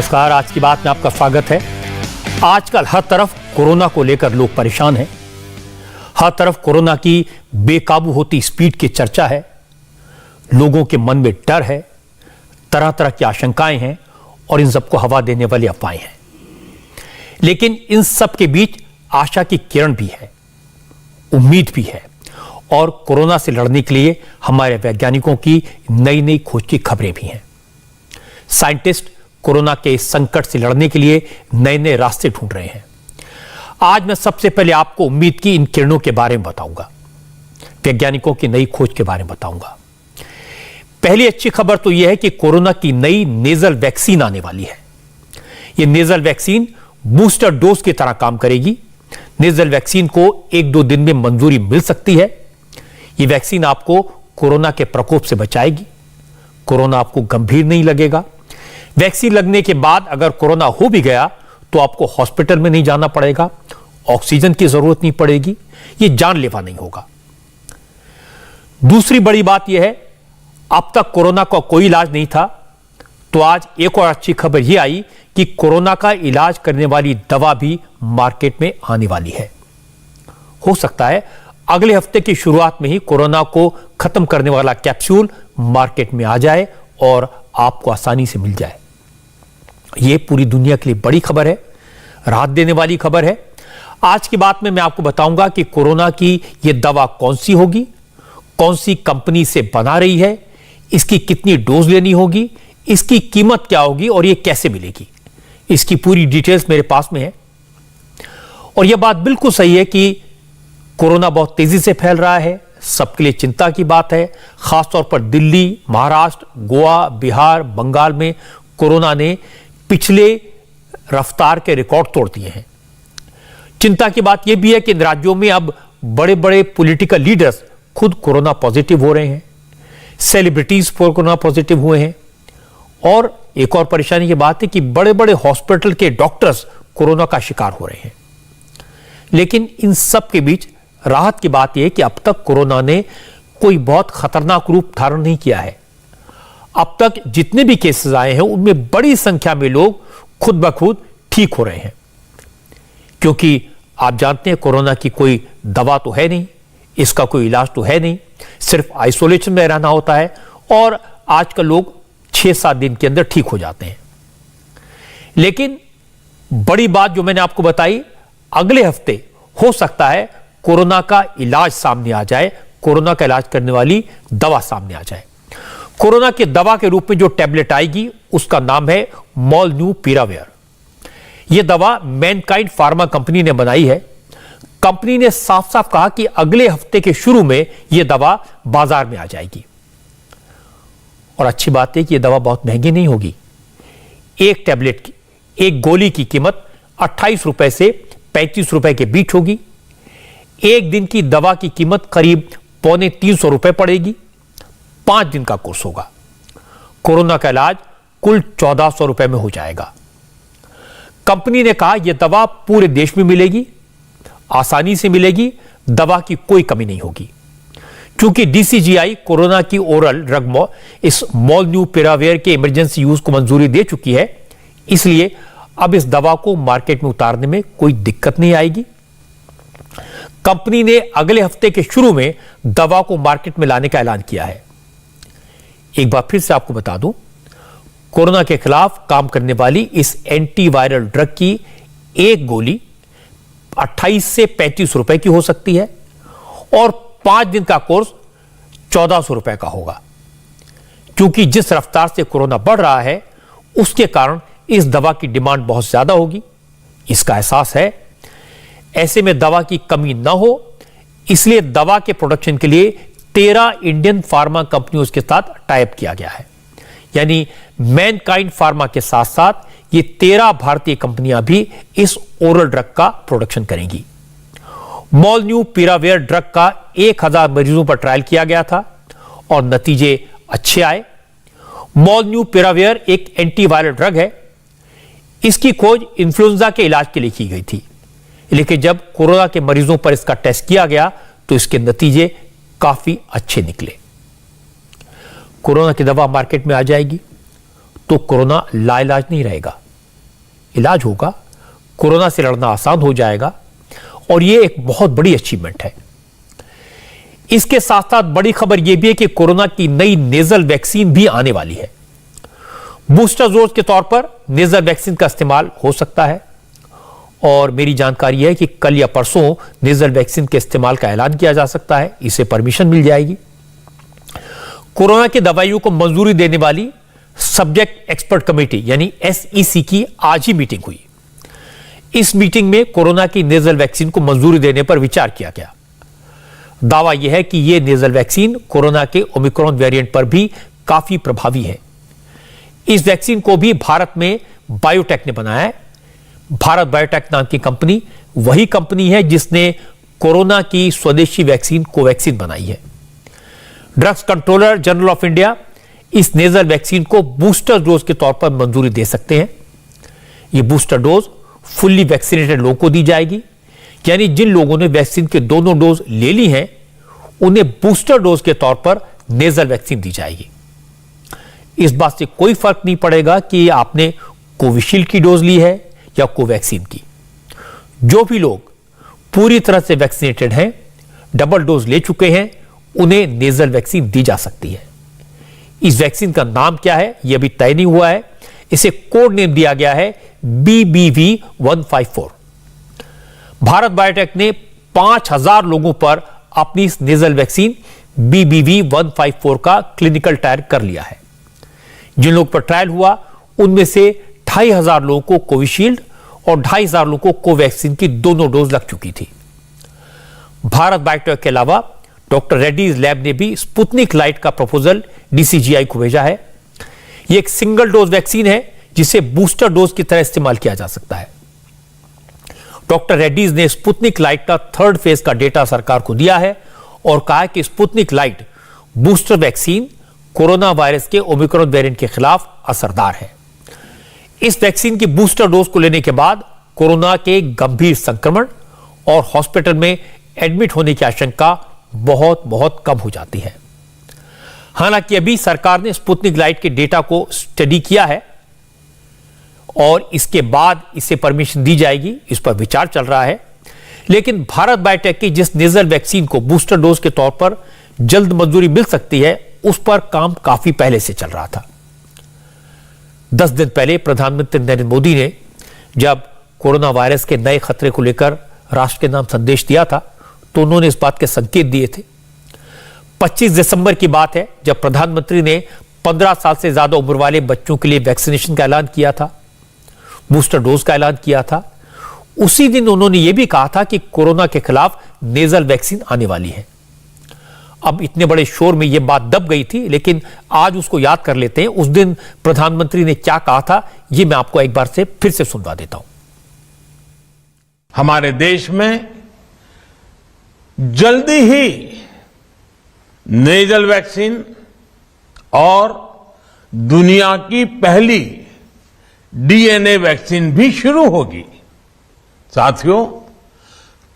नमस्कार। आज की बात में आपका स्वागत है। आजकल हर तरफ कोरोना को लेकर लोग परेशान हैं। हर तरफ कोरोना की बेकाबू होती स्पीड की चर्चा है। लोगों के मन में डर है, तरह तरह की आशंकाएं हैं और इन सबको हवा देने वाली अफवाहें हैं। लेकिन इन सब के बीच आशा की किरण भी है, उम्मीद भी है और कोरोना से लड़ने के लिए हमारे वैज्ञानिकों की नई नई खोज की खबरें भी हैं। साइंटिस्ट कोरोना के संकट से लड़ने के लिए नए नए रास्ते ढूंढ रहे हैं। आज मैं सबसे पहले आपको उम्मीद की इन किरणों के बारे में बताऊंगा, वैज्ञानिकों की नई खोज के बारे में बताऊंगा। पहली अच्छी खबर तो यह है कि कोरोना की नई नेजल वैक्सीन आने वाली है। यह नेजल वैक्सीन बूस्टर डोज की तरह काम करेगी। नेजल वैक्सीन को 1-2 दिन में मंजूरी मिल सकती है। यह वैक्सीन आपको कोरोना के प्रकोप से बचाएगी। कोरोना आपको गंभीर नहीं लगेगा। वैक्सीन लगने के बाद अगर कोरोना हो भी गया तो आपको हॉस्पिटल में नहीं जाना पड़ेगा, ऑक्सीजन की जरूरत नहीं पड़ेगी, यह जानलेवा नहीं होगा। दूसरी बड़ी बात यह है, अब तक कोरोना का कोई इलाज नहीं था, तो आज एक और अच्छी खबर यह आई कि कोरोना का इलाज करने वाली दवा भी मार्केट में आने वाली है। हो सकता है अगले हफ्ते की शुरुआत में ही कोरोना को खत्म करने वाला कैप्सूल मार्केट में आ जाए और आपको आसानी से मिल जाए। यह पूरी दुनिया के लिए बड़ी खबर है, राहत देने वाली खबर है। आज की बात में मैं आपको बताऊंगा कि कोरोना की यह दवा कौन सी होगी, कौन सी कंपनी से बना रही है, इसकी कितनी डोज लेनी होगी, इसकी कीमत क्या होगी और यह कैसे मिलेगी। इसकी पूरी डिटेल्स मेरे पास में है। और यह बात बिल्कुल सही है कि कोरोना बहुत तेजी से फैल रहा है, सबके लिए चिंता की बात है। खासतौर पर दिल्ली, महाराष्ट्र, गोवा, बिहार, बंगाल में कोरोना ने पिछले रफ्तार के रिकॉर्ड तोड़ दिए हैं। चिंता की बात यह भी है कि इन राज्यों में अब बड़े बड़े पॉलिटिकल लीडर्स खुद कोरोना पॉजिटिव हो रहे हैं, सेलिब्रिटीज कोरोना पॉजिटिव हुए हैं। और एक और परेशानी की बात है कि बड़े बड़े हॉस्पिटल के डॉक्टर्स कोरोना का शिकार हो रहे हैं। लेकिन इन सब के बीच राहत की बात यह है कि अब तक कोरोना ने कोई बहुत खतरनाक रूप धारण नहीं किया है। अब तक जितने भी केसेस आए हैं उनमें बड़ी संख्या में लोग खुद ब खुद ठीक हो रहे हैं, क्योंकि आप जानते हैं कोरोना की कोई दवा तो है नहीं, इसका कोई इलाज तो है नहीं, सिर्फ आइसोलेशन में रहना होता है और आजकल लोग 6-7 दिन के अंदर ठीक हो जाते हैं। लेकिन बड़ी बात जो मैंने आपको बताई, अगले हफ्ते हो सकता है कोरोना का इलाज सामने आ जाए, कोरोना का इलाज करने वाली दवा सामने आ जाए। कोरोना की दवा के रूप में जो टैबलेट आएगी उसका नाम है मोलनूपिराविर। यह दवा मैनकाइंड फार्मा कंपनी ने बनाई है। कंपनी ने साफ साफ कहा कि अगले हफ्ते के शुरू में यह दवा बाजार में आ जाएगी। और अच्छी बात है कि यह दवा बहुत महंगी नहीं होगी। एक टैबलेट की, एक गोली की कीमत 28 रुपए से 35 रुपए के बीच होगी। एक दिन की दवा की कीमत करीब 250 रुपए पड़ेगी। 5 दिन का कोर्स होगा। कोरोना का इलाज कुल 1400 रुपए में हो जाएगा। कंपनी ने कहा यह दवा पूरे देश में मिलेगी, आसानी से मिलेगी, दवा की कोई कमी नहीं होगी। क्योंकि डीसीजीआई कोरोना की ओरल ड्रग इस मोलनूपिराविर के इमरजेंसी यूज को मंजूरी दे चुकी है, इसलिए अब इस दवा को मार्केट में उतारने में कोई दिक्कत नहीं आएगी। कंपनी ने अगले हफ्ते के शुरू में दवा को मार्केट में लाने का ऐलान किया है। एक बार फिर से आपको बता दूं, कोरोना के खिलाफ काम करने वाली इस एंटीवायरल ड्रग की एक गोली 28 से 35 रुपए की हो सकती है और 5 दिन का कोर्स 1400 रुपए का होगा। क्योंकि जिस रफ्तार से कोरोना बढ़ रहा है उसके कारण इस दवा की डिमांड बहुत ज्यादा होगी, इसका एहसास है। ऐसे में दवा की कमी ना हो, इसलिए दवा के प्रोडक्शन के लिए 13 इंडियन फार्मा कंपनियों के साथ टाइप किया गया है। यानी मैनकाइंड फार्मा के साथ साथ ये 13 भारतीय कंपनियां भी इस ओरल ड्रग का प्रोडक्शन करेंगी। मोलनूपिराविर ड्रग का 1000 मरीजों पर ट्रायल किया गया था और नतीजे अच्छे आए। मोलनूपिराविर एक एंटीवायरल ड्रग है। इसकी खोज इन्फ्लुएंजा के इलाज के लिए की गई थी, लेकिन जब कोरोना के मरीजों पर इसका टेस्ट किया गया तो इसके नतीजे काफी अच्छे निकले। कोरोना की दवा मार्केट में आ जाएगी तो कोरोना लाइलाज नहीं रहेगा, इलाज होगा, कोरोना से लड़ना आसान हो जाएगा और यह एक बहुत बड़ी अचीवमेंट है। इसके साथ साथ बड़ी खबर यह भी है कि कोरोना की नई नेजल वैक्सीन भी आने वाली है। बूस्टर डोज के तौर पर नेजल वैक्सीन का इस्तेमाल हो सकता है और मेरी जानकारी है कि कल या परसों नेजल वैक्सीन के इस्तेमाल का ऐलान किया जा सकता है, इसे परमिशन मिल जाएगी। कोरोना की दवाइयों को मंजूरी देने वाली सब्जेक्ट एक्सपर्ट कमेटी यानी SEC की आज ही मीटिंग हुई। इस मीटिंग में कोरोना की नेजल वैक्सीन को मंजूरी देने पर विचार किया गया। दावा यह है कि यह नेजल वैक्सीन कोरोना के ओमिक्रॉन वेरिएंट पर भी काफी प्रभावी है। इस वैक्सीन को भी भारत में बायोटेक ने बनाया है। भारत बायोटेक नाम की कंपनी वही कंपनी है जिसने कोरोना की स्वदेशी वैक्सीन कोवैक्सीन बनाई है। Drugs controller general of India इस नेजल वैक्सीन को बूस्टर डोज के तौर पर मंजूरी दे सकते हैं। यह बूस्टर डोज फुल्ली वैक्सीनेटेड लोगों को दी जाएगी, यानी जिन लोगों ने वैक्सीन के दोनों डोज ले ली हैं उन्हें बूस्टर डोज के तौर पर नेजल वैक्सीन दी जाएगी। इस बात से कोई फर्क नहीं पड़ेगा कि आपने कोविशील्ड की डोज ली है या कोवैक्सीन की। जो भी लोग पूरी तरह से वैक्सीनेटेड हैं, डबल डोज ले चुके हैं, उन्हें नेजल वैक्सीन दी जा सकती है। इस वैक्सीन का नाम क्या है यह अभी तय नहीं हुआ है। इसे कोड नेम दिया गया है BBV154। भारत बायोटेक ने 5000 लोगों पर अपनी इस नेजल वैक्सीन BBV154 का क्लिनिकल ट्रायल कर लिया है। जिन लोगों पर ट्रायल हुआ उनमें से 2500 लोगों को कोविशील्ड और 2500 लोगों को कोवैक्सीन की दोनों डोज लग चुकी थी। भारत बायोटेक के अलावा डॉक्टर रेड्डीज लैब ने भी स्पुतनिक लाइट का प्रपोजल DCGI को भेजा है। यह एक सिंगल डोज वैक्सीन है जिसे बूस्टर डोज की तरह इस्तेमाल किया जा सकता है। डॉक्टर रेड्डीज ने स्पुतनिक लाइट का 3rd फेज का डेटा सरकार को दिया है और कहा कि Sputnik light booster vaccine corona virus के ओमिक्रॉन वेरिएंट के खिलाफ असरदार है। इस वैक्सीन की बूस्टर डोज को लेने के बाद कोरोना के गंभीर संक्रमण और हॉस्पिटल में एडमिट होने की आशंका बहुत बहुत कम हो जाती है। हालांकि अभी सरकार ने स्पुतनिक लाइट के डेटा को स्टडी किया है और इसके बाद इसे परमिशन दी जाएगी, इस पर विचार चल रहा है। लेकिन भारत बायोटेक की जिस नेजल वैक्सीन को बूस्टर डोज के तौर पर जल्द मंजूरी मिल सकती है उस पर काम काफी पहले से चल रहा था। 10 दिन पहले प्रधानमंत्री नरेंद्र मोदी ने जब कोरोना वायरस के नए खतरे को लेकर राष्ट्र के नाम संदेश दिया था तो उन्होंने इस बात के संकेत दिए थे। 25 दिसंबर की बात है जब प्रधानमंत्री ने 15 साल से ज्यादा उम्र वाले बच्चों के लिए वैक्सीनेशन का ऐलान किया था, बूस्टर डोज का ऐलान किया था। उसी दिन उन्होंने यह भी कहा था कि कोरोना के खिलाफ नेजल वैक्सीन आने वाली है। अब इतने बड़े शोर में यह बात दब गई थी, लेकिन आज उसको याद कर लेते हैं। उस दिन प्रधानमंत्री ने क्या कहा था यह मैं आपको एक बार से फिर से सुनवा देता हूं। हमारे देश में जल्दी ही नेजल वैक्सीन और दुनिया की पहली DNA वैक्सीन भी शुरू होगी। साथियों,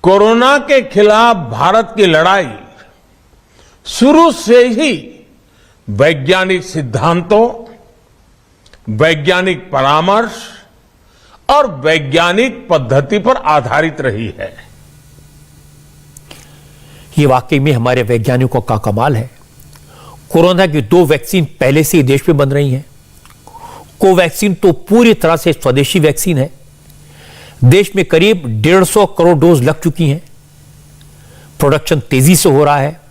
कोरोना के खिलाफ भारत की लड़ाई शुरू से ही वैज्ञानिक सिद्धांतों, वैज्ञानिक परामर्श और वैज्ञानिक पद्धति पर आधारित रही है। ये वाकई में हमारे वैज्ञानिकों का कमाल है। कोरोना की 2 वैक्सीन पहले से ही देश में बन रही हैं। कोवैक्सीन तो पूरी तरह से स्वदेशी वैक्सीन है। देश में करीब 150 करोड़ डोज लग चुकी हैं। प्रोडक्शन तेजी से हो रहा है।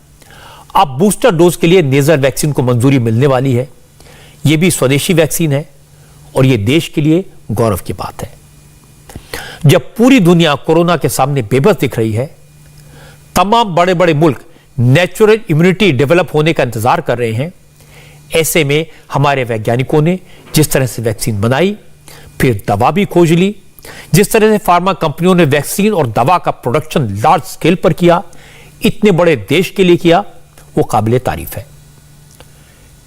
अब बूस्टर डोज के लिए नेजल वैक्सीन को मंजूरी मिलने वाली है। यह भी स्वदेशी वैक्सीन है और यह देश के लिए गौरव की बात है। जब पूरी दुनिया कोरोना के सामने बेबस दिख रही है, तमाम बड़े बड़े मुल्क नेचुरल इम्यूनिटी डेवलप होने का इंतजार कर रहे हैं, ऐसे में हमारे वैज्ञानिकों ने जिस तरह से वैक्सीन बनाई, फिर दवा भी खोज ली, जिस तरह से फार्मा कंपनियों ने वैक्सीन और दवा का प्रोडक्शन लार्ज स्केल पर किया, इतने बड़े देश के लिए किया, वो काबिले तारीफ है।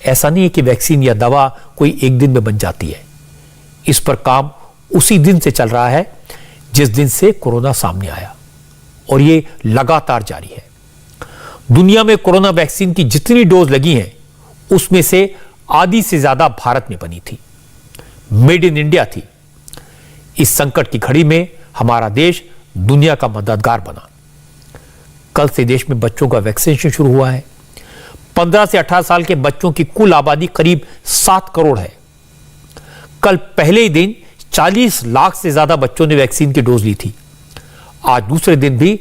ऐसा नहीं है कि वैक्सीन या दवा कोई एक दिन में बन जाती है। इस पर काम उसी दिन से चल रहा है जिस दिन से कोरोना सामने आया और ये लगातार जारी है। दुनिया में कोरोना वैक्सीन की जितनी डोज लगी हैं उसमें से आधी से ज्यादा भारत में बनी थी, मेड इन इंडिया थी। इस संकट की घड़ी में हमारा देश दुनिया का मददगार बना। कल से देश में बच्चों का वैक्सीनेशन शुरू हुआ है। 15 से 18 साल के बच्चों की कुल आबादी करीब 7 करोड़ है। कल पहले ही दिन 40 लाख से ज्यादा बच्चों ने वैक्सीन की डोज ली थी। आज दूसरे दिन भी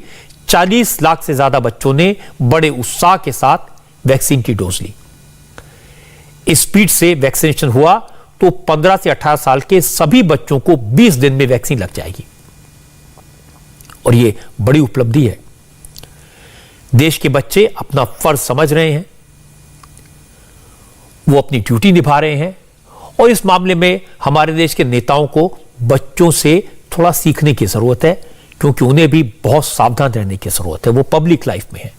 40 लाख से ज्यादा बच्चों ने बड़े उत्साह के साथ वैक्सीन की डोज ली। इस स्पीड से वैक्सीनेशन हुआ तो 15 से 18 साल के सभी बच्चों को 20 दिन में वैक्सीन लग जाएगी और यह बड़ी उपलब्धि है। देश के बच्चे अपना फर्ज समझ रहे हैं, वो अपनी ड्यूटी निभा रहे हैं और इस मामले में हमारे देश के नेताओं को बच्चों से थोड़ा सीखने की जरूरत है, क्योंकि उन्हें भी बहुत सावधान रहने की जरूरत है। वो पब्लिक लाइफ में है।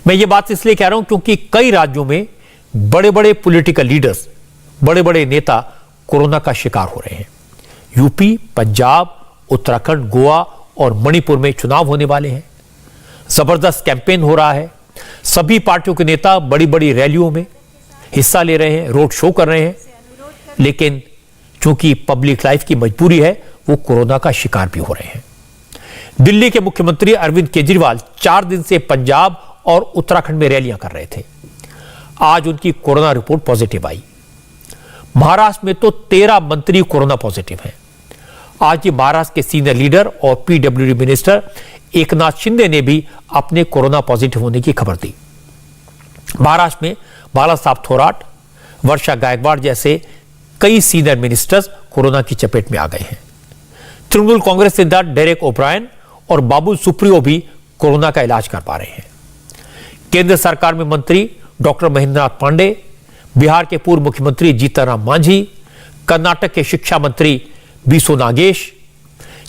मैं ये बात इसलिए कह रहा हूं क्योंकि कई राज्यों में बड़े बड़े पॉलिटिकल लीडर्स, बड़े बड़े नेता कोरोना का शिकार हो रहे हैं। यूपी, पंजाब, उत्तराखंड, गोवा और मणिपुर में चुनाव होने वाले हैं। जबरदस्त कैंपेन हो रहा है। सभी पार्टियों के नेता बड़ी बड़ी रैलियों में हिस्सा ले रहे हैं, रोड शो कर रहे हैं, लेकिन चूंकि पब्लिक लाइफ की मजबूरी है, वो कोरोना का शिकार भी हो रहे हैं। दिल्ली के मुख्यमंत्री अरविंद केजरीवाल 4 दिन से पंजाब और उत्तराखंड में रैलियां कर रहे थे। आज उनकी कोरोना रिपोर्ट पॉजिटिव आई। महाराष्ट्र में तो 13 मंत्री कोरोना पॉजिटिव हैं। आज ये महाराष्ट्र के सीनियर लीडर और पीडब्ल्यूडी मिनिस्टर एकनाथ शिंदे ने भी अपने कोरोना पॉजिटिव होने की खबर दी। महाराष्ट्र में बाला साहब थोराट, वर्षा गायकवाड़ जैसे कई सीनियर मिनिस्टर्स कोरोना की चपेट में आ गए हैं। तृणमूल कांग्रेस नेता डेरेक ओब्रायन और बाबुल सुप्रियो भी कोरोना का इलाज कर पा रहे हैं। केंद्र सरकार में मंत्री डॉक्टर महेंद्रनाथ पांडे, बिहार के पूर्व मुख्यमंत्री जीतनराम मांझी, कर्नाटक के शिक्षा मंत्री बीसो नागेश,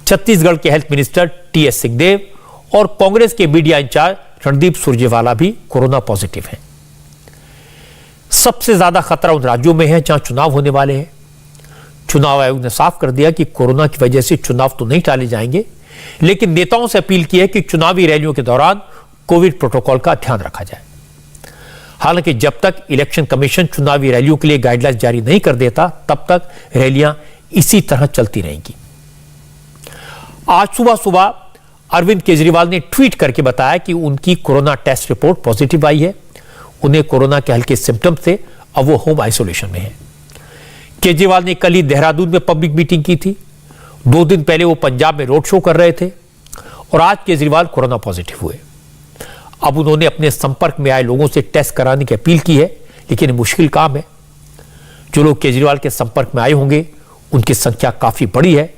छत्तीसगढ़ के हेल्थ मिनिस्टर टीएस सिंहदेव और कांग्रेस के मीडिया इंचार्ज रणदीप सुरजेवाला भी कोरोना पॉजिटिव हैं। सबसे ज्यादा खतरा उन राज्यों में है जहां चुनाव होने वाले हैं। चुनाव आयोग ने साफ कर दिया कि कोरोना की वजह से चुनाव तो नहीं टाले जाएंगे, लेकिन नेताओं से अपील की है कि चुनावी रैलियों के दौरान कोविड प्रोटोकॉल का ध्यान रखा जाए। हालांकि जब तक इलेक्शन कमीशन चुनावी रैलियों के लिए गाइडलाइंस जारी नहीं कर देता, तब तक रैलियां इसी तरह चलती रहेंगी। आज सुबह सुबह अरविंद केजरीवाल ने ट्वीट करके बताया कि उनकी कोरोना टेस्ट रिपोर्ट पॉजिटिव आई है। उन्हें कोरोना के हल्के सिम्टम्स थे, अब वो होम आइसोलेशन में है। केजरीवाल ने कल ही देहरादून में पब्लिक मीटिंग की थी। 2 दिन पहले वो पंजाब में रोड शो कर रहे थे और आज केजरीवाल कोरोना पॉजिटिव हुए। अब उन्होंने अपने संपर्क में आए लोगों से टेस्ट कराने की अपील की है, लेकिन मुश्किल काम है। जो लोग केजरीवाल के संपर्क में आए होंगे, उनकी संख्या काफी बड़ी है।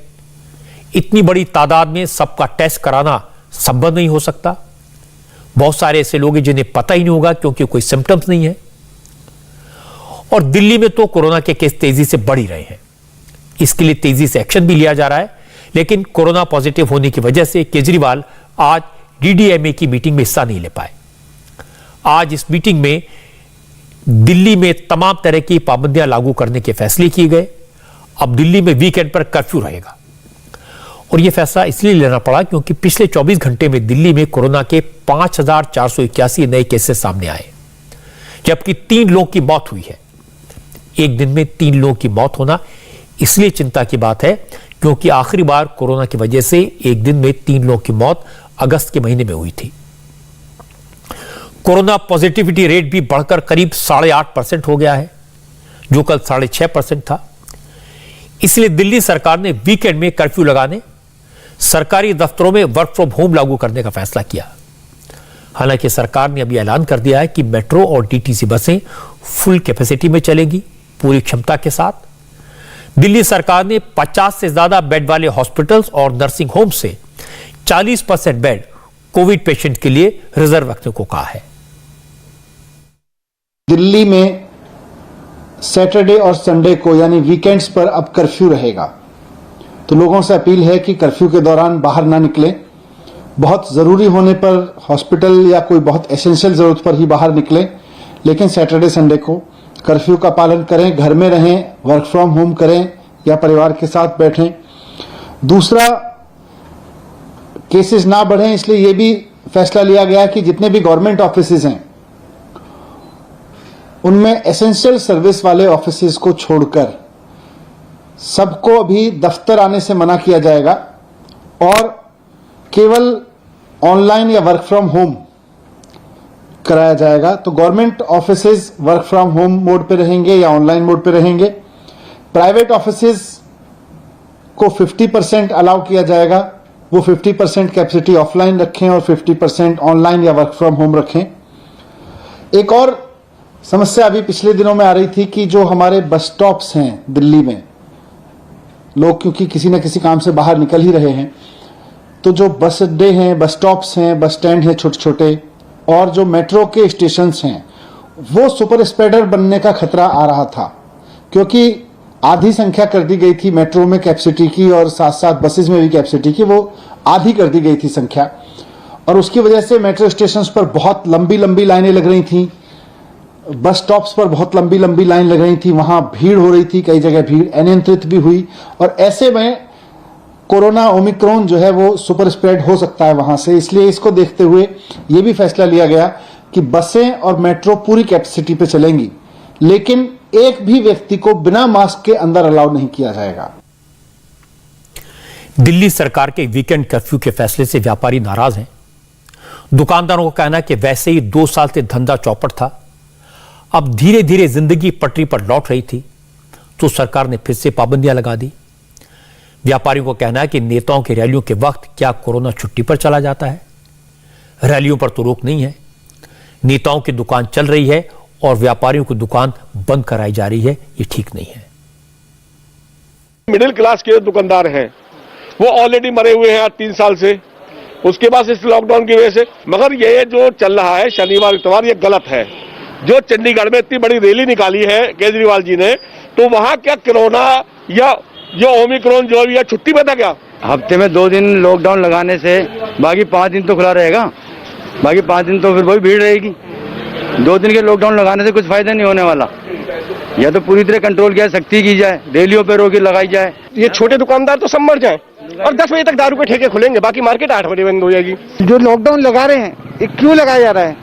इतनी बड़ी तादाद में सबका टेस्ट कराना संभव नहीं हो सकता। बहुत सारे ऐसे लोग हैं जिन्हें पता ही नहीं होगा, क्योंकि कोई सिम्टम्स नहीं है। और दिल्ली में तो कोरोना के केस तेजी से बढ़ ही रहे हैं। इसके लिए तेजी से एक्शन भी लिया जा रहा है, लेकिन कोरोना पॉजिटिव होने की वजह से केजरीवाल आज डीडीएमए की मीटिंग में हिस्सा नहीं ले पाए। आज इस मीटिंग में दिल्ली में तमाम तरह की पाबंदियां लागू करने के फैसले किए गए। अब दिल्ली में वीकेंड पर कर्फ्यू रहेगा और यह फैसला इसलिए लेना पड़ा क्योंकि पिछले 24 घंटे में दिल्ली में कोरोना के 5,481 नए केसेस सामने आए, जबकि 3 लोगों की मौत हुई है। एक दिन में 3 लोगों की मौत होना इसलिए चिंता की बात है क्योंकि आखिरी बार कोरोना की वजह से एक दिन में 3 लोगों की मौत अगस्त के महीने में हुई थी। कोरोना पॉजिटिविटी रेट भी बढ़कर करीब 8.5% हो गया है, जो कल 6.5% था। इसलिए दिल्ली सरकार ने वीकेंड में कर्फ्यू लगाने, सरकारी दफ्तरों में वर्क फ्रॉम होम लागू करने का फैसला किया। हालांकि सरकार ने अभी ऐलान कर दिया है कि मेट्रो और डीटीसी बसें फुल कैपेसिटी में चलेंगी, पूरी क्षमता के साथ। दिल्ली सरकार ने 50 से ज्यादा बेड वाले हॉस्पिटल्स और नर्सिंग होम से 40% बेड कोविड पेशेंट के लिए रिजर्व रखने को कहा है। दिल्ली में सैटरडे और संडे को यानी वीकेंड्स पर अब कर्फ्यू रहेगा, तो लोगों से अपील है कि कर्फ्यू के दौरान बाहर ना निकलें। बहुत ज़रूरी होने पर हॉस्पिटल या कोई बहुत एसेंशियल ज़रूरत पर ही बाहर निकलें, लेकिन सैटरडे संडे को कर्फ्यू का पालन करें, घर में रहें, वर्क फ्रॉम होम करें या परिवार के साथ बैठें। दूसरा, केसेस ना बढ़ें, इसलिए ये भी फैसला लिया गया कि जितने भी गवर्नमेंट ऑफिसेज हैं उनमें एसेंशियल सर्विस वाले ऑफिसेज को छोड़कर सबको अभी दफ्तर आने से मना किया जाएगा और केवल ऑनलाइन या वर्क फ्रॉम होम कराया जाएगा। तो government offices work from home mode पे रहेंगे या ऑनलाइन मोड पे रहेंगे। प्राइवेट ऑफिसेज को 50% अलाउ किया जाएगा, वो 50% कैपेसिटी ऑफलाइन रखें और 50% ऑनलाइन या वर्क फ्रॉम होम रखें। एक और समस्या अभी पिछले दिनों में आ रही थी कि जो हमारे बस स्टॉप्स हैं दिल्ली में, लोग क्योंकि किसी न किसी काम से बाहर निकल ही रहे हैं, तो जो बस अड्डे हैं, बस स्टॉप्स हैं, बस स्टैंड हैं छोटे छोटे, और जो मेट्रो के स्टेशंस हैं, वो सुपर स्प्रेडर बनने का खतरा आ रहा था, क्योंकि आधी संख्या कर दी गई थी मेट्रो में कैपेसिटी की और साथ साथ बसेस में भी कैपेसिटी की, वो आधी कर दी गई थी संख्या, और उसकी वजह से मेट्रो स्टेशंस पर बहुत लंबी लंबी लाइनें लग रही थी, बस स्टॉप्स पर बहुत लंबी लंबी लाइन लग रही थी, वहां भीड़ हो रही थी, कई जगह भीड़ अनियंत्रित भी हुई, और ऐसे में कोरोना ओमिक्रॉन जो है वो सुपर स्प्रेड हो सकता है वहां से। इसलिए इसको देखते हुए ये भी फैसला लिया गया कि बसें और मेट्रो पूरी कैपेसिटी पे चलेंगी, लेकिन एक भी व्यक्ति को बिना मास्क के अंदर अलाउ नहीं किया जाएगा। दिल्ली सरकार के वीकेंड कर्फ्यू के फैसले से व्यापारी नाराज हैं। दुकानदारों का कहना है कि वैसे ही 2 साल से धंधा चौपट था, अब धीरे धीरे जिंदगी पटरी पर लौट रही थी तो सरकार ने फिर से पाबंदियां लगा दी। व्यापारियों को कहना है कि नेताओं की रैलियों के वक्त क्या कोरोना छुट्टी पर चला जाता है? रैलियों पर तो रोक नहीं है, नेताओं की दुकान चल रही है और व्यापारियों की दुकान बंद कराई जा रही है, ये ठीक नहीं है। मिडिल क्लास के दुकानदार हैं, वो ऑलरेडी मरे हुए हैं आज 3 साल से, उसके बाद इस लॉकडाउन की वजह से। मगर ये जो चल रहा है शनिवार इतवार, ये गलत है। जो चंडीगढ़ में इतनी बड़ी रैली निकाली है केजरीवाल जी ने, तो वहां क्या कोरोना या जो ओमिक्रॉन जो भी है छुट्टी पे था क्या? हफ्ते में 2 दिन लॉकडाउन लगाने से बाकी 5 दिन तो खुला रहेगा, बाकी 5 दिन तो फिर वही भीड़ रहेगी। 2 दिन के लॉकडाउन लगाने से कुछ फायदा नहीं होने वाला। या तो पूरी तरह कंट्रोल किया सकती की जाए, रैलियों पे रोक लगाई जाए। ये छोटे दुकानदार तो सब मर जाए और 10 बजे तक दारू के ठेके खुलेंगे, बाकी मार्केट 8 बजे बंद हो जाएगी। जो लॉकडाउन लगा रहे हैं ये क्यों लगाया जा रहा है?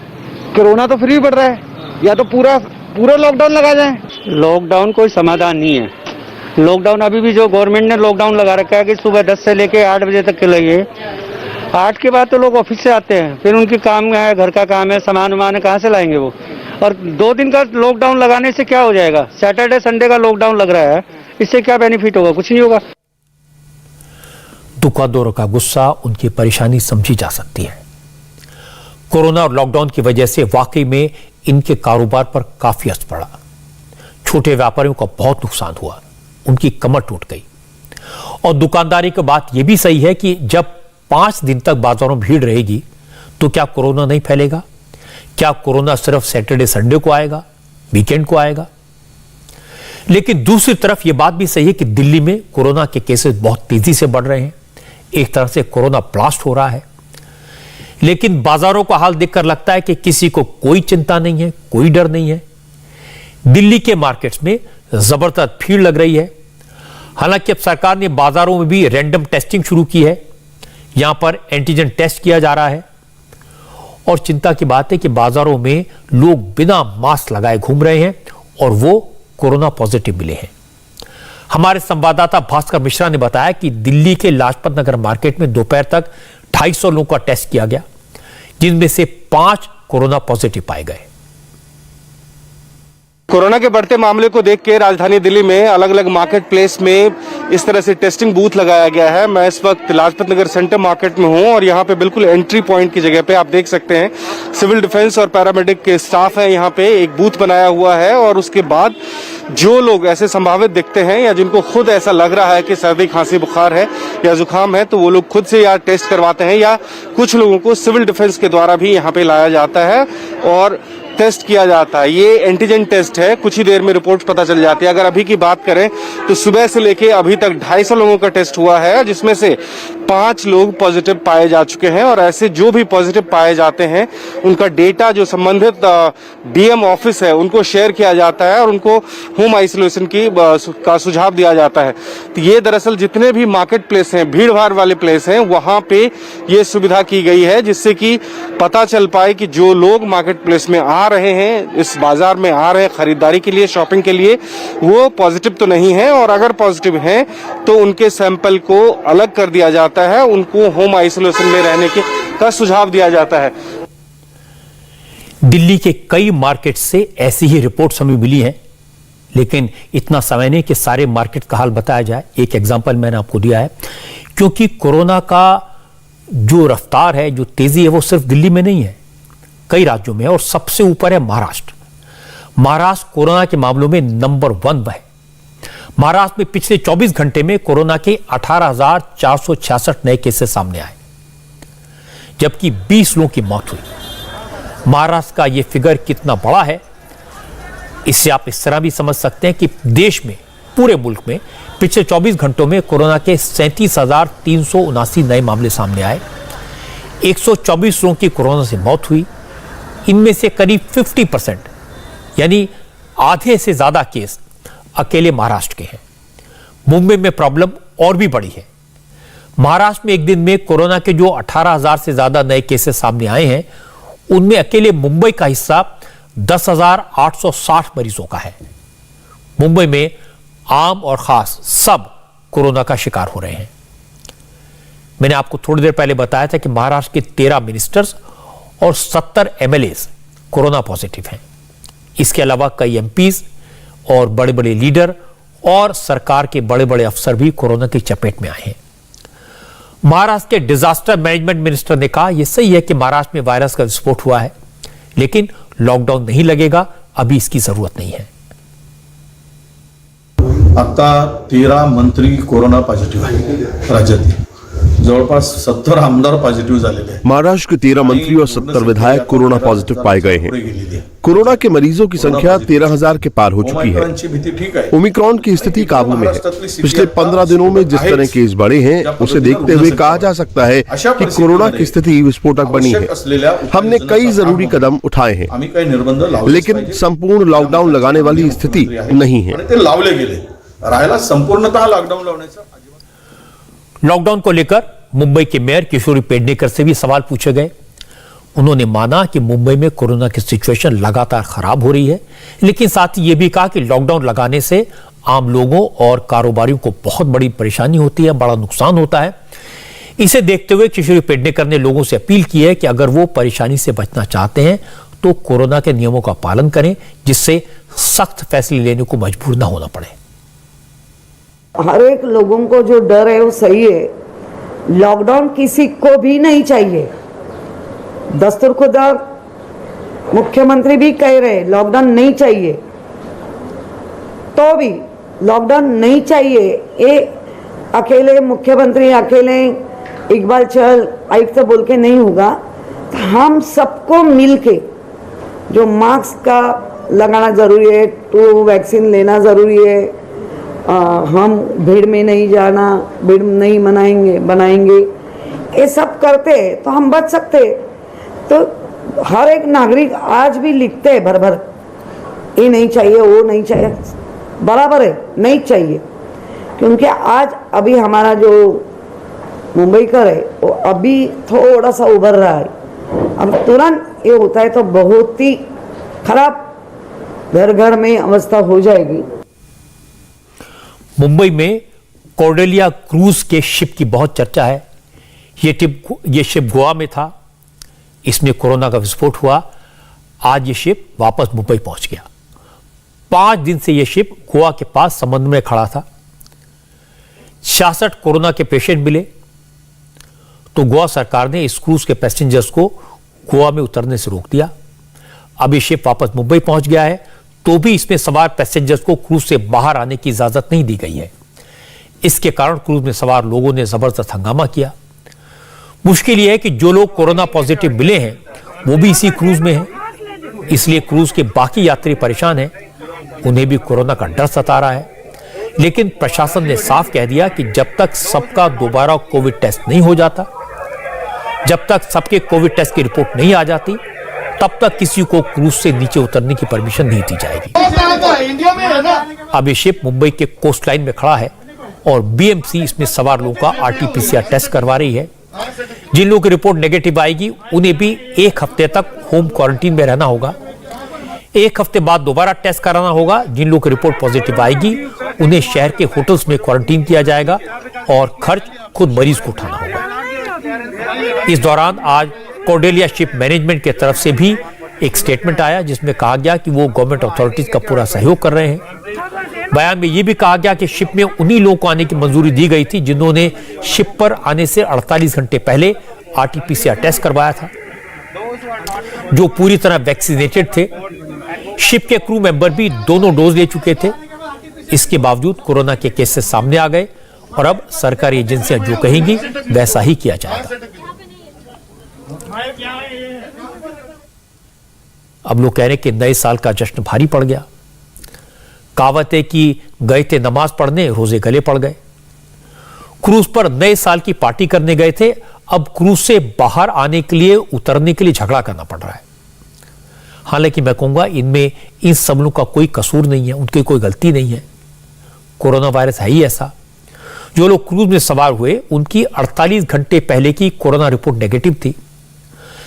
कोरोना तो फ्री बढ़ रहा है, या तो पूरा लॉकडाउन लगा जाए। लॉकडाउन कोई समाधान नहीं है। लॉकडाउन अभी भी जो गवर्नमेंट ने लॉकडाउन लगा रखा है कि सुबह 10 से लेके 8 बजे तक के लगे, 8 के बाद तो लोग ऑफिस से आते हैं, फिर उनके काम है, घर का काम है, सामान वामान कहाँ से लाएंगे वो? और 2 दिन का लॉकडाउन लगाने से क्या हो जाएगा? सैटरडे संडे का लॉकडाउन लग रहा है, इससे क्या बेनिफिट होगा? कुछ नहीं होगा। दुकानदारों का गुस्सा, उनकी परेशानी समझी जा सकती है। कोरोना और लॉकडाउन की वजह से वाकई में इनके कारोबार पर काफी असर पड़ा। छोटे व्यापारियों का बहुत नुकसान हुआ, उनकी कमर टूट गई। और दुकानदारी की बात यह भी सही है कि जब 5 दिन तक बाजारों में भीड़ रहेगी तो क्या कोरोना नहीं फैलेगा? क्या कोरोना सिर्फ सैटरडे संडे को आएगा, वीकेंड को आएगा? लेकिन दूसरी तरफ यह बात भी सही है कि दिल्ली में कोरोना के केसेस बहुत तेजी से बढ़ रहे हैं। एक तरह से कोरोना ब्लास्ट हो रहा है, लेकिन बाजारों का हाल देखकर लगता है कि किसी को कोई चिंता नहीं है, कोई डर नहीं है। दिल्ली के मार्केट्स में जबरदस्त भीड़ लग रही है। हालांकि अब सरकार ने बाजारों में भी रैंडम टेस्टिंग शुरू की है, यहां पर एंटीजन टेस्ट किया जा रहा है। और चिंता की बात है कि बाजारों में लोग बिना मास्क लगाए घूम रहे हैं और वो कोरोना पॉजिटिव मिले हैं। हमारे संवाददाता भास्कर मिश्रा ने बताया कि दिल्ली के लाजपत नगर मार्केट में दोपहर तक 250 लोगों का टेस्ट किया गया, जिनमें से 5 कोरोना पॉजिटिव पाए गए। कोरोना के बढ़ते मामले को देख के राजधानी दिल्ली में अलग अलग मार्केट प्लेस में इस तरह से टेस्टिंग बूथ लगाया गया है। मैं इस वक्त लाजपत नगर सेंटर मार्केट में हूं और यहां पे बिल्कुल एंट्री पॉइंट की जगह पे आप देख सकते हैं सिविल डिफेंस और पैरामेडिक के स्टाफ है। यहां पे एक बूथ बनाया हुआ है और उसके बाद जो लोग ऐसे संभावित दिखते हैं या जिनको खुद ऐसा लग रहा है कि सर्दी खांसी बुखार है या जुकाम है, तो वो लोग खुद से या टेस्ट करवाते हैं या कुछ लोगों को सिविल डिफेंस के द्वारा भी यहाँ पे लाया जाता है और टेस्ट किया जाता है। ये एंटीजन टेस्ट है, कुछ ही देर में रिपोर्ट पता चल जाती है। अगर अभी की बात करें तो सुबह से लेके अभी तक 250 लोगों का टेस्ट हुआ है, जिसमें से 5 लोग पॉजिटिव पाए जा चुके हैं और ऐसे जो भी पॉजिटिव पाए जाते हैं उनका डेटा जो संबंधित डीएम ऑफिस है उनको शेयर किया जाता है और उनको होम आइसोलेशन का सुझाव दिया जाता है। तो ये दरअसल जितने भी मार्केट प्लेस हैं, भीड़ भाड़ वाले प्लेस हैं, वहां पे ये सुविधा की गई है जिससे कि पता चल पाए कि जो लोग मार्केट प्लेस में आ रहे हैं, इस बाजार में आ रहे हैं खरीदारी के लिए, शॉपिंग के लिए, वो पॉजिटिव तो नहीं है और अगर पॉजिटिव हैं तो उनके सैंपल को अलग कर दिया जाता है, उनको होम आइसोलेशन में रहने का सुझाव दिया जाता है। दिल्ली के कई मार्केट से ऐसी ही रिपोर्ट्स हमें मिली हैं, लेकिन इतना समय नहीं कि सारे मार्केट का हाल बताया जाए। एक एग्जांपल मैंने आपको दिया है, क्योंकि कोरोना का जो रफ्तार है, जो तेजी है, वो सिर्फ दिल्ली में नहीं है, कई राज्यों में है और सबसे ऊपर है महाराष्ट्र। महाराष्ट्र कोरोना के मामलों में नंबर 1 है। महाराष्ट्र में पिछले 24 घंटे में कोरोना के 18,466 नए केसेस सामने आए, जबकि 20 लोगों की मौत हुई। महाराष्ट्र का यह फिगर कितना बड़ा है, इससे आप इस तरह भी समझ सकते हैं कि देश में, पूरे मुल्क में पिछले 24 घंटों में कोरोना के 37,379 नए मामले सामने आए। 124 लोगों की कोरोना से मौत हुई। इनमें से करीब 50% यानी आधे से ज्यादा केस अकेले महाराष्ट्र के हैं। मुंबई में प्रॉब्लम और भी बड़ी है। महाराष्ट्र में एक दिन में कोरोना के जो 18,000 से ज्यादा नए केसेस सामने आए हैं, उनमें अकेले मुंबई का हिस्सा 10,860 मरीजों का है। मुंबई में आम और खास सब कोरोना का शिकार हो रहे हैं। मैंने आपको थोड़ी देर पहले बताया था कि महाराष्ट्र के 13 मिनिस्टर्स और 70 एमएलएस कोरोना पॉजिटिव हैं। इसके अलावा कई एमपीज और बड़े बड़े लीडर और सरकार के बड़े बड़े अफसर भी कोरोना की चपेट में आए हैं। महाराष्ट्र के डिजास्टर मैनेजमेंट मिनिस्टर ने कहा, यह सही है कि महाराष्ट्र में वायरस का विस्फोट हुआ है, लेकिन लॉकडाउन नहीं लगेगा, अभी इसकी जरूरत नहीं है। आता 13 मंत्री कोरोना पॉझिटिव्ह आहे राज्यातील, जवळपास 70 आमदार पॉझिटिव्ह झालेले हैं। महाराष्ट्र के 13 मंत्री और 70 विधायक कोरोना पॉजिटिव पाए गए हैं। कोरोना के मरीजों की संख्या 13,000 के पार हो चुकी है। ओमिक्रॉन की स्थिति काबू में है। पिछले 15 दिनों में जिस तरह केस बढ़े हैं, उसे देखते हुए कहा जा सकता है कि कोरोना की स्थिति विस्फोटक बनी है। हमने कई जरूरी कदम उठाए हैं, लेकिन संपूर्ण लॉकडाउन लगाने वाली स्थिति नहीं है। लॉकडाउन को लेकर मुंबई के मेयर किशोरी पेडनेकर से भी सवाल पूछे गए। उन्होंने माना कि मुंबई में कोरोना की सिचुएशन लगातार खराब हो रही है, लेकिन साथ ही यह भी कहा कि लॉकडाउन लगाने से आम लोगों और कारोबारियों को बहुत बड़ी परेशानी होती है, बड़ा नुकसान होता है। इसे देखते हुए किशोरी पेडनेकर ने लोगों से अपील की है कि अगर वो परेशानी से बचना चाहते हैं तो कोरोना के नियमों का पालन करें, जिससे सख्त फैसले लेने को मजबूर न होना पड़े। हर एक लोगों को जो डर है वो सही है। लॉकडाउन किसी को भी नहीं चाहिए। दस्तूरखुदा मुख्यमंत्री भी कह रहे लॉकडाउन नहीं चाहिए, तो भी लॉकडाउन नहीं चाहिए। ये अकेले मुख्यमंत्री, अकेले इकबाल चहल आयुक्त बोल के नहीं होगा। तो हम सबको मिलके जो मास्क का लगाना जरूरी है, 2 वैक्सीन लेना जरूरी है, हम भीड़ में नहीं जाना, भीड़ नहीं बनाएंगे, ये सब करते तो हम बच सकते। तो हर एक नागरिक आज भी लिखते हैं भर भर, ये नहीं चाहिए, वो नहीं चाहिए, बराबर है, नहीं चाहिए। क्योंकि आज अभी हमारा जो मुंबई का है वो अभी थोड़ा सा उभर रहा है। अब तुरंत ये होता है तो बहुत ही खराब घर घर में अवस्था हो जाएगी। मुंबई में कॉर्डेलिया क्रूज के शिप की बहुत चर्चा है। ये शिप गोवा में था, इसमें कोरोना का विस्फोट हुआ। आज ये शिप वापस मुंबई पहुंच गया। 5 दिन से यह शिप गोवा के पास समुद्र में खड़ा था। 66 कोरोना के पेशेंट मिले तो गोवा सरकार ने इस क्रूज के पैसेंजर्स को गोवा में उतरने से रोक दिया। अब ये शिप वापस मुंबई पहुंच गया है, तो भी इसमें सवार पैसेंजर्स को क्रूज से बाहर आने की इजाजत नहीं दी गई है। इसके कारण क्रूज में सवार लोगों ने जबरदस्त हंगामा किया। मुश्किल यह है कि जो लोग कोरोना पॉजिटिव मिले हैं वो भी इसी क्रूज में हैं, इसलिए क्रूज के बाकी यात्री परेशान हैं। उन्हें भी कोरोना का डर सता रहा है। लेकिन प्रशासन ने साफ कह दिया कि जब तक सबका दोबारा कोविड टेस्ट नहीं हो जाता, जब तक सबके कोविड टेस्ट की रिपोर्ट नहीं आ जाती, तब तक किसी को क्रूज से नीचे उतरने की परमिशन नहीं दी जाएगी। अब ये शिप मुंबई के कोस्ट लाइन में खड़ा है और बीएमसी इसमें सवार लोगों का आरटीपीसीआर टेस्ट करवा रही है। जिन लोगों की रिपोर्ट नेगेटिव आएगी उन्हें भी 1 हफ्ते तक होम क्वारंटीन में रहना होगा। 1 हफ्ते बाद दोबारा टेस्ट कराना होगा। जिन लोगों की रिपोर्ट पॉजिटिव आएगी उन्हें शहर के होटल्स में क्वारंटीन किया जाएगा और खर्च खुद मरीज को उठाना होगा। इस दौरान आज कॉर्डेलिया शिप मैनेजमेंट की तरफ से भी एक स्टेटमेंट आया जिसमें कहा गया कि वो गवर्नमेंट अथॉरिटीज का पूरा सहयोग कर रहे हैं। बयान में यह भी कहा गया कि शिप में उन्हीं लोगों को आने की मंजूरी दी गई थी जिन्होंने शिप पर आने से 48 घंटे पहले आरटीपीसीआर टेस्ट करवाया था, जो पूरी तरह वैक्सीनेटेड थे। शिप के क्रू मेंबर भी दोनों डोज ले चुके थे। इसके बावजूद कोरोना के केसेस सामने आ गए और अब सरकारी एजेंसियां जो कहेंगी वैसा ही किया जाएगा। अब लोग कह रहे हैं कि नए साल का जश्न भारी पड़ गया। कहावत है कि गए थे नमाज पढ़ने, रोजे गले पड़ गए। क्रूज पर नए साल की पार्टी करने गए थे, अब क्रूज से बाहर आने के लिए, उतरने के लिए झगड़ा करना पड़ रहा है। हालांकि मैं कहूंगा इनमें इन सब लोगों का कोई कसूर नहीं है, उनकी कोई गलती नहीं है। कोरोना वायरस है ही ऐसा। जो लोग क्रूज में सवार हुए उनकी 48 घंटे पहले की कोरोना रिपोर्ट नेगेटिव थी।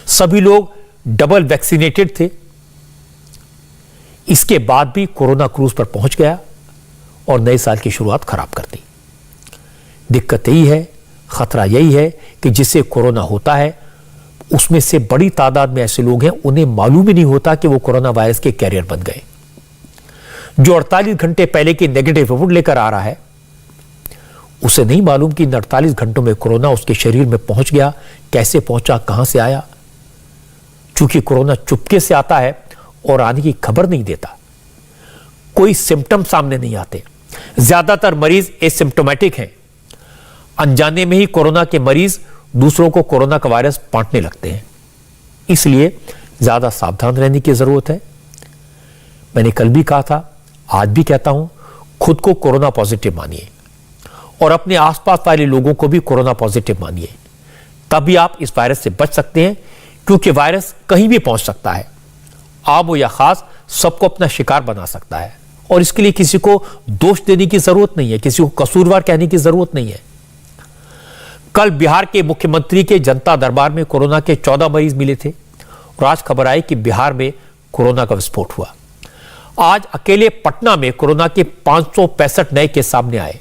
सभी लोग डबल वैक्सीनेटेड थे। इसके बाद भी कोरोना क्रूज पर पहुंच गया और नए साल की शुरुआत खराब कर दी। दिक्कत यही है, खतरा यही है कि जिससे कोरोना होता है उसमें से बड़ी तादाद में ऐसे लोग हैं उन्हें मालूम ही नहीं होता कि वो कोरोना वायरस के कैरियर बन गए। जो 48 घंटे पहले की नेगेटिव रिपोर्ट लेकर आ रहा है उसे नहीं मालूम कि इन 48 घंटों में कोरोना उसके शरीर में पहुंच गया, कैसे पहुंचा, कहां से आया। चूंकि कोरोना चुपके से आता है और आने की खबर नहीं देता, कोई सिम्टम सामने नहीं आते। ज्यादातर मरीज एसिम्प्टोमेटिक हैं। अनजाने में ही कोरोना के मरीज दूसरों को कोरोना का वायरस बांटने लगते हैं। इसलिए ज्यादा सावधान रहने की जरूरत है। मैंने कल भी कहा था, आज भी कहता हूं, खुद को कोरोना पॉजिटिव मानिए और अपने आसपास वाले लोगों को भी कोरोना पॉजिटिव मानिए। तभी आप इस वायरस से बच सकते हैं, क्योंकि वायरस कहीं भी पहुंच सकता है। आम हो या खास, सबको अपना शिकार बना सकता है और इसके लिए किसी को दोष देने की जरूरत नहीं है, किसी को कसूरवार कहने की जरूरत नहीं है। कल बिहार के मुख्यमंत्री के जनता दरबार में कोरोना के 14 मरीज मिले थे और आज खबर आई कि बिहार में कोरोना का विस्फोट हुआ। आज अकेले पटना में कोरोना के 565 नए केस सामने आए,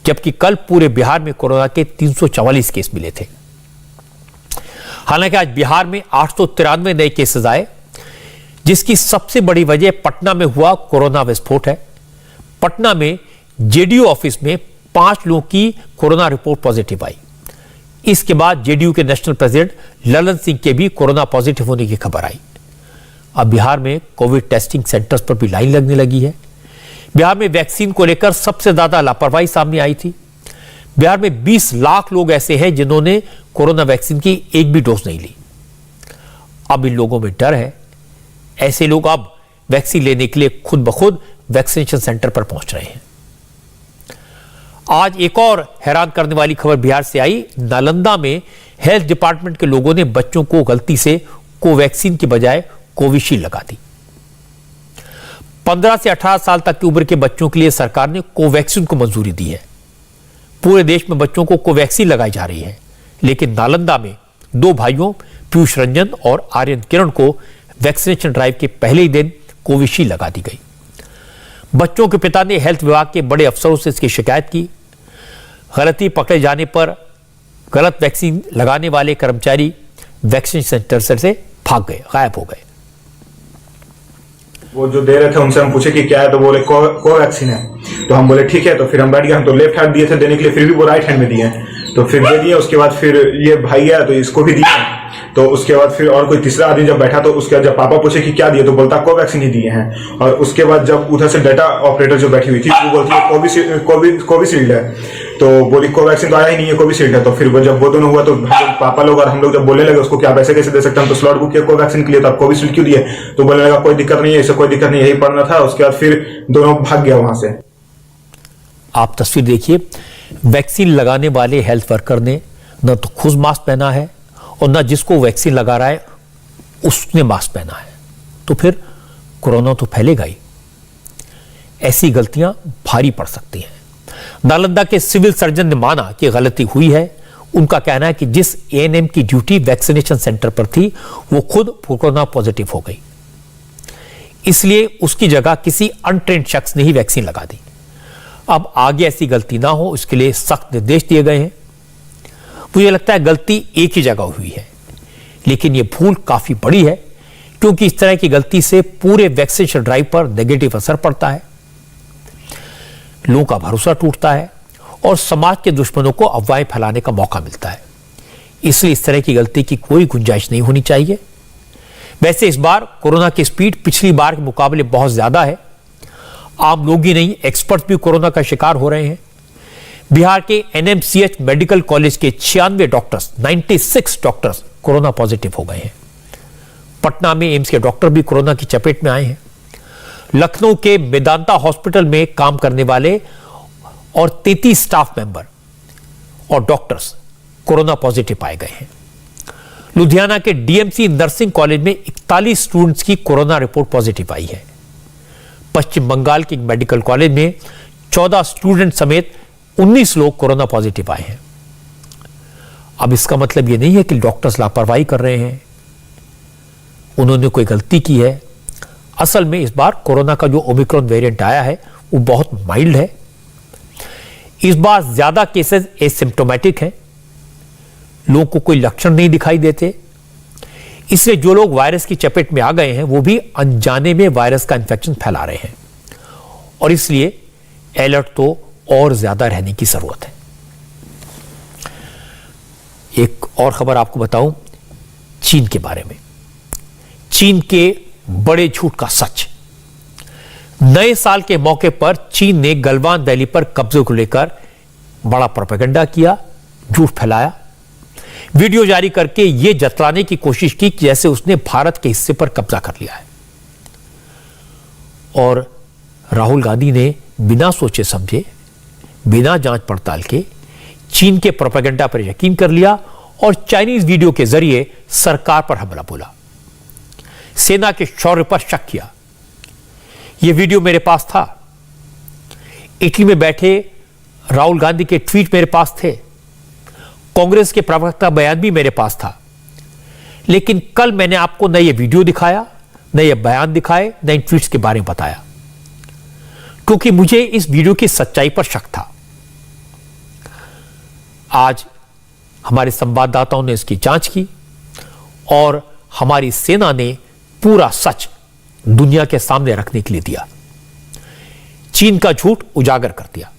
जबकि कल पूरे बिहार में कोरोना के 344 केस मिले थे। हालांकि आज बिहार में 893 नए केसेस आए, जिसकी सबसे बड़ी वजह पटना में हुआ कोरोना विस्फोट है। पटना में जेडीयू ऑफिस में 5 लोगों की कोरोना रिपोर्ट पॉजिटिव आई। इसके बाद जेडीयू के नेशनल प्रेसिडेंट ललन सिंह के भी कोरोना पॉजिटिव होने की खबर आई। अब बिहार में कोविड टेस्टिंग सेंटर्स पर भी लाइन लगने लगी है। बिहार में वैक्सीन को लेकर सबसे ज्यादा लापरवाही सामने आई थी। बिहार में 20 लाख लोग ऐसे हैं जिन्होंने कोरोना वैक्सीन की एक भी डोज नहीं ली। अब इन लोगों में डर है। ऐसे लोग अब वैक्सीन लेने के लिए खुद ब खुद वैक्सीनेशन सेंटर पर पहुंच रहे हैं। आज एक और हैरान करने वाली खबर बिहार से आई। नालंदा में हेल्थ डिपार्टमेंट के लोगों ने बच्चों को गलती से कोवैक्सीन की बजाय कोविशील्ड लगा दी। 15 से 18 साल तक की उम्र के बच्चों के लिए सरकार ने कोवैक्सीन को मंजूरी दी है। पूरे देश में बच्चों को कोवैक्सीन लगाई जा रही है, लेकिन नालंदा में 2 भाइयों पीयूष रंजन और आर्यन किरण को वैक्सीनेशन ड्राइव के पहले ही दिन कोविशील्ड लगा दी गई। बच्चों के पिता ने हेल्थ विभाग के बड़े अफसरों से इसकी शिकायत की। गलती पकड़े जाने पर गलत वैक्सीन लगाने वाले कर्मचारी वैक्सीनेशन सेंटर से भाग गए, गायब हो गए। वो जो दे रहे थे उनसे हम पूछे कि क्या है, तो बोले कोवैक्सीन है। तो हम बोले ठीक है, तो फिर हम बैठ गए। हम तो लेफ्ट हैंड दिए थे देने के लिए, फिर भी वो राइट हैंड में दिए, तो फिर दे दिए। उसके बाद फिर ये भाई है तो इसको भी दिया। तो उसके बाद फिर और कोई तीसरा आदमी जब बैठा तो उसके बाद जब पापा पूछे कि क्या दिए, तो बोलता कोवैक्सीन ही दिए हैं। और उसके बाद जब उधर से डाटा ऑपरेटर जो बैठी हुई थी वो बोलती है कोविशील्ड है। तो बोली कोवैक्सीन तो आया ही नहीं है, कोविशील्ड है। तो फिर जब वो दोनों हुआ तो पापा लोग और हम लोग जब बोलने लगे उसको कि आप ऐसे कैसे दे सकते हैं, तो स्लॉट बुक किया कोवैक्सीन के लिए, तो आप कोविशील्ड क्यों दिए? तो बोलने लगा कोई दिक्कत नहीं है, इससे कोई दिक्कत नहीं, यही पढ़ना था। उसके बाद फिर दोनों भाग गया वहां से। आप तस्वीर देखिए, वैक्सीन लगाने वाले हेल्थ वर्कर ने न तो खुद मास्क पहना है और न जिसको वैक्सीन लगा रहा है उसने मास्क पहना है, तो फिर कोरोना तो फैलेगा ही। ऐसी गलतियां भारी पड़ सकती हैं। नालंदा के सिविल सर्जन ने माना कि गलती हुई है। उनका कहना है कि जिस एएनएम की ड्यूटी वैक्सीनेशन सेंटर पर थी वो खुद कोरोना पॉजिटिव हो गई, इसलिए उसकी जगह किसी अनट्रेन्ड शख्स ने ही वैक्सीन लगा दी। अब आगे ऐसी गलती ना हो इसके लिए सख्त निर्देश दिए गए हैं। मुझे लगता है गलती एक ही जगह हुई है, लेकिन यह भूल काफी बड़ी है, क्योंकि इस तरह की गलती से पूरे वैक्सीनेशन ड्राइव पर नेगेटिव असर पड़ता है, लोगों का भरोसा टूटता है और समाज के दुश्मनों को अफवाहें फैलाने का मौका मिलता है। इसलिए इस तरह की गलती की कोई गुंजाइश नहीं होनी चाहिए। वैसे इस बार कोरोना की स्पीड पिछली बार के मुकाबले बहुत ज्यादा है। आम लोग ही नहीं, एक्सपर्ट भी कोरोना का शिकार हो रहे हैं। बिहार के एनएमसीएच मेडिकल कॉलेज के 96 डॉक्टर्स 96 डॉक्टर्स कोरोना पॉजिटिव हो गए हैं। पटना में एम्स के डॉक्टर भी कोरोना की चपेट में आए हैं। लखनऊ के मेदांता हॉस्पिटल में काम करने वाले और 33 स्टाफ मेंबर और डॉक्टर्स कोरोना पॉजिटिव पाए गए हैं। लुधियाना के डीएमसी नर्सिंग कॉलेज में 41 स्टूडेंट्स की कोरोना रिपोर्ट पॉजिटिव आई है। पश्चिम बंगाल के मेडिकल कॉलेज में 14 स्टूडेंट समेत 19 लोग कोरोना पॉजिटिव आए हैं। अब इसका मतलब यह नहीं है कि डॉक्टर्स लापरवाही कर रहे हैं, उन्होंने कोई गलती की है। असल में इस बार कोरोना का जो ओमिक्रॉन वेरिएंट आया है वो बहुत माइल्ड है। इस बार ज्यादा केसेस एसिम्प्टोमेटिक हैं, लोगों को कोई लक्षण नहीं दिखाई देते, इसलिए जो लोग वायरस की चपेट में आ गए हैं वो भी अनजाने में वायरस का इन्फेक्शन फैला रहे हैं, और इसलिए अलर्ट तो और ज्यादा रहने की जरूरत है। एक और खबर आपको बताऊं चीन के बारे में। चीन के बड़े झूठ का सच। नए साल के मौके पर चीन ने गलवान वैली पर कब्जे को लेकर बड़ा प्रोपेगेंडा किया, झूठ फैलाया, वीडियो जारी करके यह जतलाने की कोशिश की कि जैसे उसने भारत के हिस्से पर कब्जा कर लिया है। और राहुल गांधी ने बिना सोचे समझे, बिना जांच पड़ताल के चीन के प्रोपेगेंडा पर यकीन कर लिया और चाइनीज वीडियो के जरिए सरकार पर हमला बोला, सेना के शौर्य पर शक किया। यह वीडियो मेरे पास था, इटली में बैठे राहुल गांधी के ट्वीट मेरे पास थे, कांग्रेस के प्रवक्ता बयान भी मेरे पास था, लेकिन कल मैंने आपको न यह वीडियो दिखाया, न यह बयान दिखाए, न इन ट्वीट्स के बारे में बताया, क्योंकि मुझे इस वीडियो की सच्चाई पर शक था। आज हमारे संवाददाताओं ने इसकी जांच की और हमारी सेना ने पूरा सच दुनिया के सामने रखने के लिए दिया, चीन का झूठ उजागर कर दिया।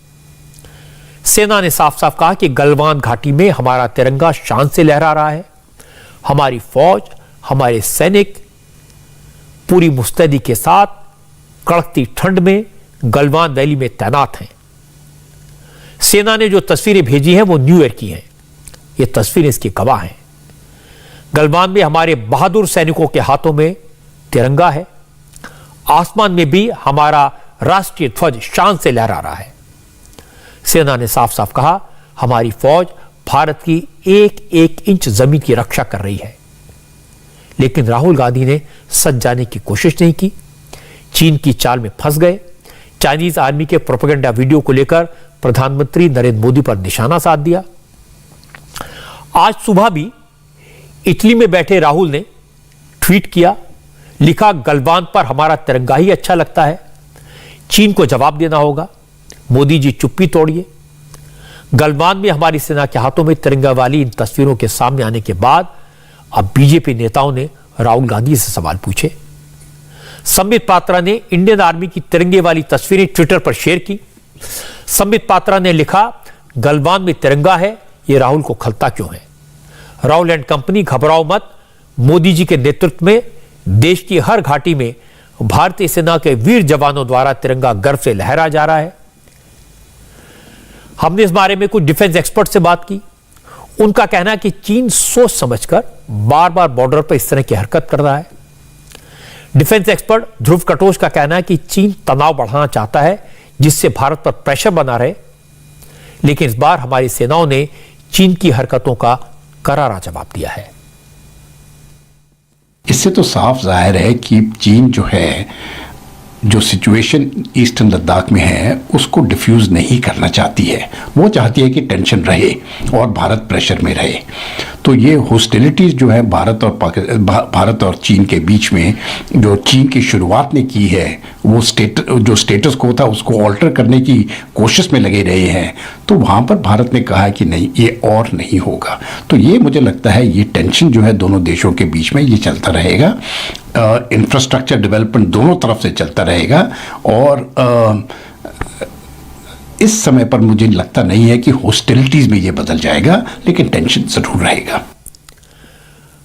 सेना ने साफ साफ कहा कि गलवान घाटी में हमारा तिरंगा शान से लहरा रहा है, हमारी फौज, हमारे सैनिक पूरी मुस्तैदी के साथ कड़कती ठंड में गलवान वैली में तैनात हैं। सेना ने जो तस्वीरें भेजी हैं वो न्यू ईयर की हैं, ये तस्वीरें इसकी गवाह हैं। गलवान में हमारे बहादुर सैनिकों के हाथों में तिरंगा है, आसमान में भी हमारा राष्ट्रीय ध्वज शान से लहरा रहा है। सेना ने साफ साफ कहा हमारी फौज भारत की एक एक इंच जमीन की रक्षा कर रही है। लेकिन राहुल गांधी ने सच जाने की कोशिश नहीं की, चीन की चाल में फंस गए। चाइनीज आर्मी के प्रोपेगेंडा वीडियो को लेकर प्रधानमंत्री नरेंद्र मोदी पर निशाना साध दिया। आज सुबह भी इटली में बैठे राहुल ने ट्वीट किया, लिखा गलवान पर हमारा तिरंगा ही अच्छा लगता है, चीन को जवाब देना होगा, मोदी जी चुप्पी तोड़िए। गलवान में हमारी सेना के हाथों में तिरंगा वाली इन तस्वीरों के सामने आने के बाद अब बीजेपी नेताओं ने राहुल गांधी से सवाल पूछे। संबित पात्रा ने इंडियन आर्मी की तिरंगे वाली तस्वीरें ट्विटर पर शेयर की। संबित पात्रा ने लिखा गलवान में तिरंगा है, यह राहुल को खलता क्यों है? राहुल एंड कंपनी घबराओ मत, मोदी जी के नेतृत्व में देश की हर घाटी में भारतीय सेना के वीर जवानों द्वारा तिरंगा गर्व से लहरा जा रहा है। हमने इस बारे में कुछ डिफेंस एक्सपर्ट से बात की, उनका कहना है कि चीन सोच समझकर बार बार बॉर्डर पर इस तरह की हरकत कर रहा है। डिफेंस एक्सपर्ट ध्रुव कटोच का कहना है कि चीन तनाव बढ़ाना चाहता है जिससे भारत पर प्रेशर बना रहे लेकिन इस बार हमारी सेनाओं ने चीन की हरकतों का करारा जवाब दिया है। इससे तो साफ जाहिर है कि चीन जो है, जो सिचुएशन ईस्टर्न लद्दाख में है उसको डिफ्यूज नहीं करना चाहती है। वो चाहती है कि टेंशन रहे और भारत प्रेशर में रहे। तो ये हॉस्टिलिटीज जो है भारत और चीन के बीच में, जो चीन की शुरुआत ने की है, वो जो स्टेटस को था उसको ऑल्टर करने की कोशिश में लगे रहे हैं। तो वहाँ पर भारत ने कहा कि नहीं, ये और नहीं होगा। तो ये मुझे लगता है ये टेंशन जो है दोनों देशों के बीच में ये चलता रहेगा। इंफ्रास्ट्रक्चर डेवलपमेंट दोनों तरफ से चलता रहेगा और इस समय पर मुझे लगता नहीं है कि हॉस्टिलिटीज में ये बदल जाएगा, लेकिन टेंशन जरूर रहेगा।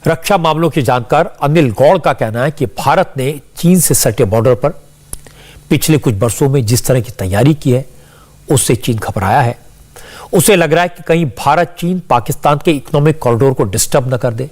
रक्षा मामलों के जानकार अनिल गौड़ का कहना है कि भारत ने चीन से सटे बॉर्डर पर पिछले कुछ वर्षों में जिस तरह की तैयारी की है उससे चीन घबराया है। उसे लग रहा है कि कहीं भारत चीन पाकिस्तान के इकोनॉमिक कॉरिडोर को डिस्टर्ब न कर दे।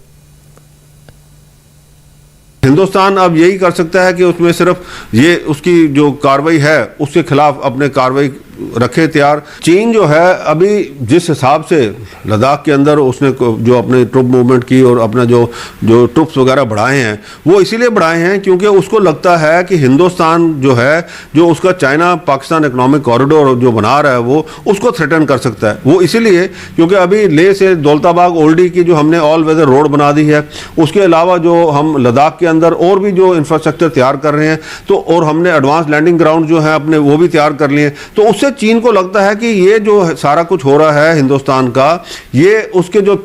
हिंदुस्तान अब यही कर सकता है कि उसमें सिर्फ ये उसकी जो कार्रवाई है उसके खिलाफ अपने कार्रवाई रखे तैयार। चीन जो है अभी जिस हिसाब से लद्दाख के अंदर उसने जो अपने ट्रुप मूवमेंट की और अपना जो ट्रुप्स वगैरह बढ़ाए हैं, वो इसीलिए बढ़ाए हैं क्योंकि उसको लगता है कि हिंदुस्तान जो है, जो उसका चाइना पाकिस्तान इकोनॉमिक कॉरिडोर जो बना रहा है वो उसको थ्रेटन कर सकता है। वो इसीलिए क्योंकि अभी लेह से दौलताबाग ओल्डी की जो हमने ऑल वेदर रोड बना दी है, उसके अलावा जो हम लद्दाख के अंदर और भी जो इंफ्रास्ट्रक्चर तैयार कर रहे हैं, तो और हमने एडवांस लैंडिंग ग्राउंड जो है अपने वो भी तैयार कर लिए। तो उससे चीन को लगता है कि ये जो सारा कुछ हो रहा है हिंदुस्तान का, ये उसके जो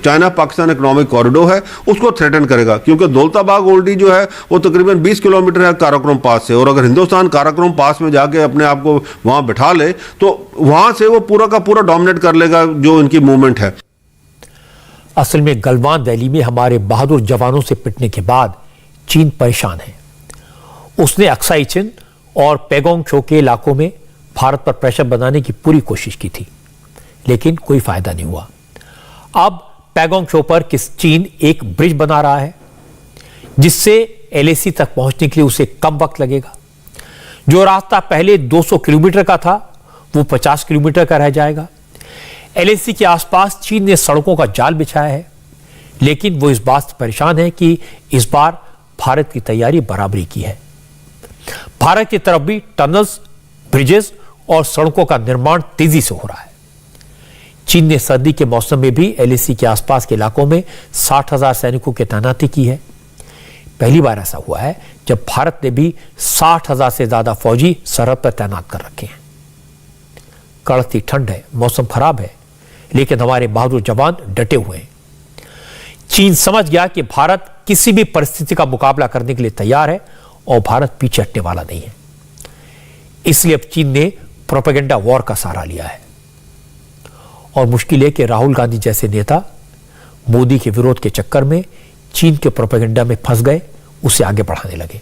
चाइना पाकिस्तान इकोनॉमिक कॉरिडोर है उसको थ्रेटन करेगा। क्योंकि दौलताबाग ओल्डी जो है वो तकरीबन 20 किलोमीटर है काराकोरम पास से, और अगर हिंदुस्तान काराकोरम पास में जाके अपने आप को वहां बैठा ले तो वहां से वो पूरा का पूरा डोमिनेट कर लेगा जो इनकी मूवमेंट है। असल में गलवान वैली में हमारे बहादुर जवानों से पिटने के बाद चीन परेशान है। उसने अक्साई चिन और पैगोंग त्सो के इलाकों में भारत पर प्रेशर बनाने की पूरी कोशिश की थी, लेकिन कोई फायदा नहीं हुआ। अब पैगोंग त्सो पर चीन एक ब्रिज बना रहा है जिससे एलएसी तक पहुंचने के लिए उसे कम वक्त लगेगा। जो रास्ता पहले 200 किलोमीटर का था वो 50 किलोमीटर का रह जाएगा। एलएसी के आसपास चीन ने सड़कों का जाल बिछाया है, लेकिन वो इस बात से परेशान है कि इस बार भारत की तैयारी बराबरी की है। भारत की तरफ भी टनल्स, ब्रिजेस और सड़कों का निर्माण तेजी से हो रहा है। चीन ने सर्दी के मौसम में भी एलएसी के आसपास के इलाकों में 60,000 सैनिकों की तैनाती की है। पहली बार ऐसा हुआ है जब भारत ने भी 60,000 से ज्यादा फौजी सरहद पर तैनात कर रखे हैं। कड़कती ठंड है, मौसम खराब है, लेकिन हमारे बहादुर जवान डटे हुए हैं। चीन समझ गया कि भारत किसी भी परिस्थिति का मुकाबला करने के लिए तैयार है और भारत पीछे हटने वाला नहीं है। इसलिए अब चीन ने प्रोपेगेंडा वॉर का सहारा लिया है। और मुश्किल है कि राहुल गांधी जैसे नेता मोदी के विरोध के चक्कर में चीन के प्रोपेगेंडा में फंस गए, उसे आगे बढ़ाने लगे।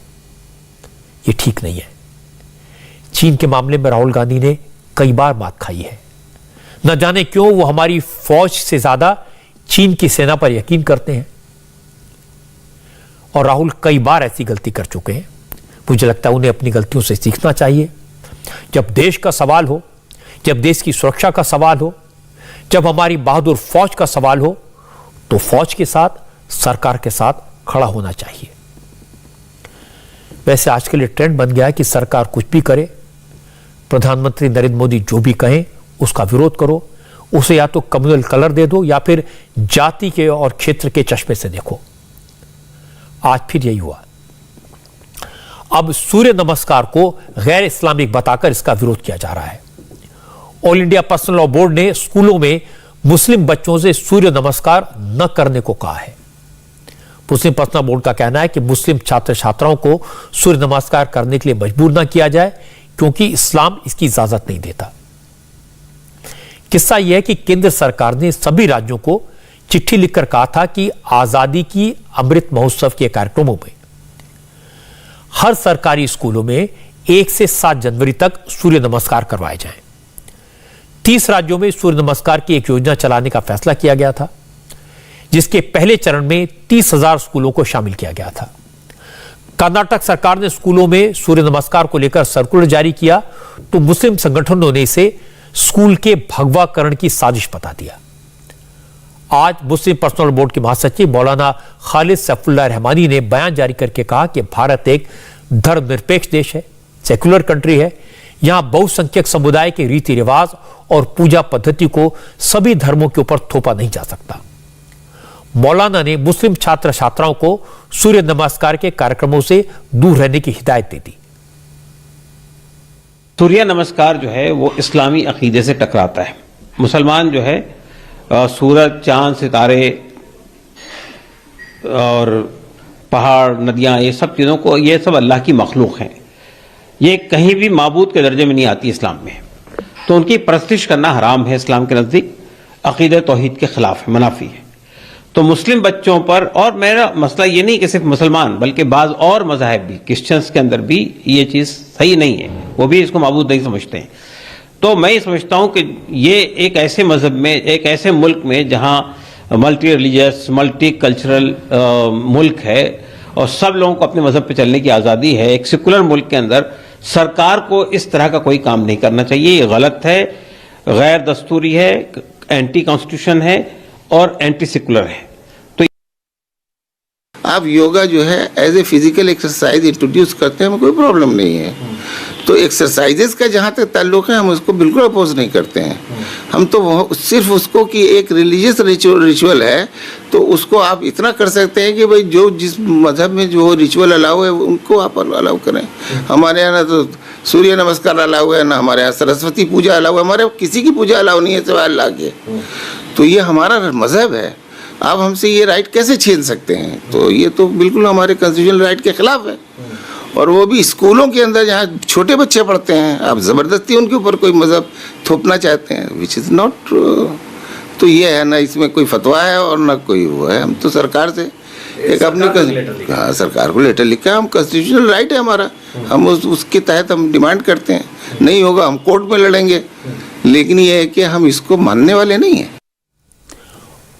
ये ठीक नहीं है। चीन के मामले में राहुल गांधी ने कई बार मात खाई है। न जाने क्यों वो हमारी फौज से ज्यादा चीन की सेना पर यकीन करते हैं, और राहुल कई बार ऐसी गलती कर चुके हैं। मुझे लगता है उन्हें अपनी गलतियों से सीखना चाहिए। जब देश का सवाल हो, जब देश की सुरक्षा का सवाल हो, जब हमारी बहादुर फौज का सवाल हो, तो फौज के साथ, सरकार के साथ खड़ा होना चाहिए। वैसे आजकल ये ट्रेंड बन गया है कि सरकार कुछ भी करे, प्रधानमंत्री नरेंद्र मोदी जो भी कहें उसका विरोध करो, उसे या तो कम्युनल कलर दे दो या फिर जाति के और क्षेत्र के चश्मे से देखो। आज फिर यही हुआ। अब सूर्य नमस्कार को गैर इस्लामिक बताकर इसका विरोध किया जा रहा है। All India personal law board ने स्कूलों में मुस्लिम बच्चों से सूर्य नमस्कार न करने को कहा है। मुस्लिम पर्सनल बोर्ड का कहना है कि मुस्लिम छात्र छात्राओं को सूर्य नमस्कार करने के लिए मजबूर न किया जाए, क्योंकि इस्लाम इसकी इजाजत नहीं देता। किस्सा यह है कि केंद्र सरकार ने सभी राज्यों को चिट्ठी लिखकर कहा था कि आजादी की अमृत महोत्सव के कार्यक्रमों में हर सरकारी स्कूलों में 1 से 7 जनवरी तक सूर्य नमस्कार करवाए जाएं। 30 राज्यों में सूर्य नमस्कार की एक योजना चलाने का फैसला किया गया था, जिसके पहले चरण में 30,000 स्कूलों को शामिल किया गया था। कर्नाटक सरकार ने स्कूलों में सूर्य नमस्कार को लेकर सर्कुलर जारी किया, तो मुस्लिम संगठनों ने इसे स्कूल के भगवाकरण की साजिश बता दिया। आज मुस्लिम पर्सनल बोर्ड के महासचिव मौलाना खालिद सैफुल्लाह रहमानी ने बयान जारी करके कहा कि भारत एक धर्मनिरपेक्ष देश है, सेक्युलर कंट्री है। यहां बहुसंख्यक समुदाय के रीति रिवाज और पूजा पद्धति को सभी धर्मों के ऊपर थोपा नहीं जा सकता। मौलाना ने मुस्लिम छात्र छात्राओं को सूर्य नमस्कार के कार्यक्रमों से दूर रहने की हिदायत दे दी। सूर्य नमस्कार जो है वो इस्लामी अकीदे से टकराता है। मुसलमान जो है सूरज, चांद, सितारे और पहाड़, नदियां, ये सब चीज़ों को, ये सब अल्लाह की मखलूक हैं। ये कहीं भी माबूद के दर्जे में नहीं आती इस्लाम में, तो उनकी परस्तिश करना हराम है इस्लाम के नज़दीक, अकीदे तौहीद के खिलाफ है, मुनाफी है। तो मुस्लिम बच्चों पर, और मेरा मसला ये नहीं कि सिर्फ मुसलमान बल्कि बाज़ और मज़ाहिब भी, क्रिश्चियंस के अंदर भी ये चीज़ सही नहीं है, वो भी इसको माबूद नहीं समझते हैं। तो मैं ये समझता हूँ कि ये एक ऐसे मज़हब में, एक ऐसे मुल्क में जहाँ मल्टी रिलीजियस, मल्टी कल्चरल मुल्क है और सब लोगों को अपने मज़हब पे चलने की आज़ादी है, एक सेकुलर मुल्क के अंदर सरकार को इस तरह का कोई काम नहीं करना चाहिए। ये गलत है, गैर दस्तूरी है, एंटी कॉन्स्टिट्यूशन है और एंटी सेकुलर है। आप योगा जो है as a physical exercise introduce करते हैं, हमें कोई प्रॉब्लम नहीं है। तो एक्सरसाइजेस का जहाँ तक ताल्लुक है हम उसको बिल्कुल अपोज नहीं करते हैं। हम तो सिर्फ उसको कि एक रिलीजियस रिचुअल है तो उसको आप इतना कर सकते हैं कि भाई जो जिस मजहब में जो रिचुअल अलाउ है उनको आप अलाउ करें। हमारे यहाँ ना तो सूर्य नमस्कार अलाउ है, ना हमारे यहाँ सरस्वती पूजा अलाउ है, हमारे किसी की पूजा अलाउ नहीं है सिवाय अल्लाह के। तो ये हमारा मजहब है, आप हमसे ये राइट कैसे छीन सकते हैं? तो ये तो बिल्कुल हमारे कॉन्स्टिट्यूशनल राइट के खिलाफ है। और वो भी स्कूलों के अंदर जहाँ छोटे बच्चे पढ़ते हैं, आप ज़बरदस्ती उनके ऊपर कोई मज़हब थोपना चाहते हैं, विच इज़ नॉट। तो ये है ना, इसमें कोई फतवा है और ना कोई वो है। हम तो सरकार से एक अपने, हाँ, सरकार को लेटर लिखा, हम कॉन्स्टिट्यूशनल राइट है हमारा, हम उसके तहत हम डिमांड करते हैं। नहीं होगा हम कोर्ट में लड़ेंगे, लेकिन ये है कि हम इसको मानने वाले नहीं हैं।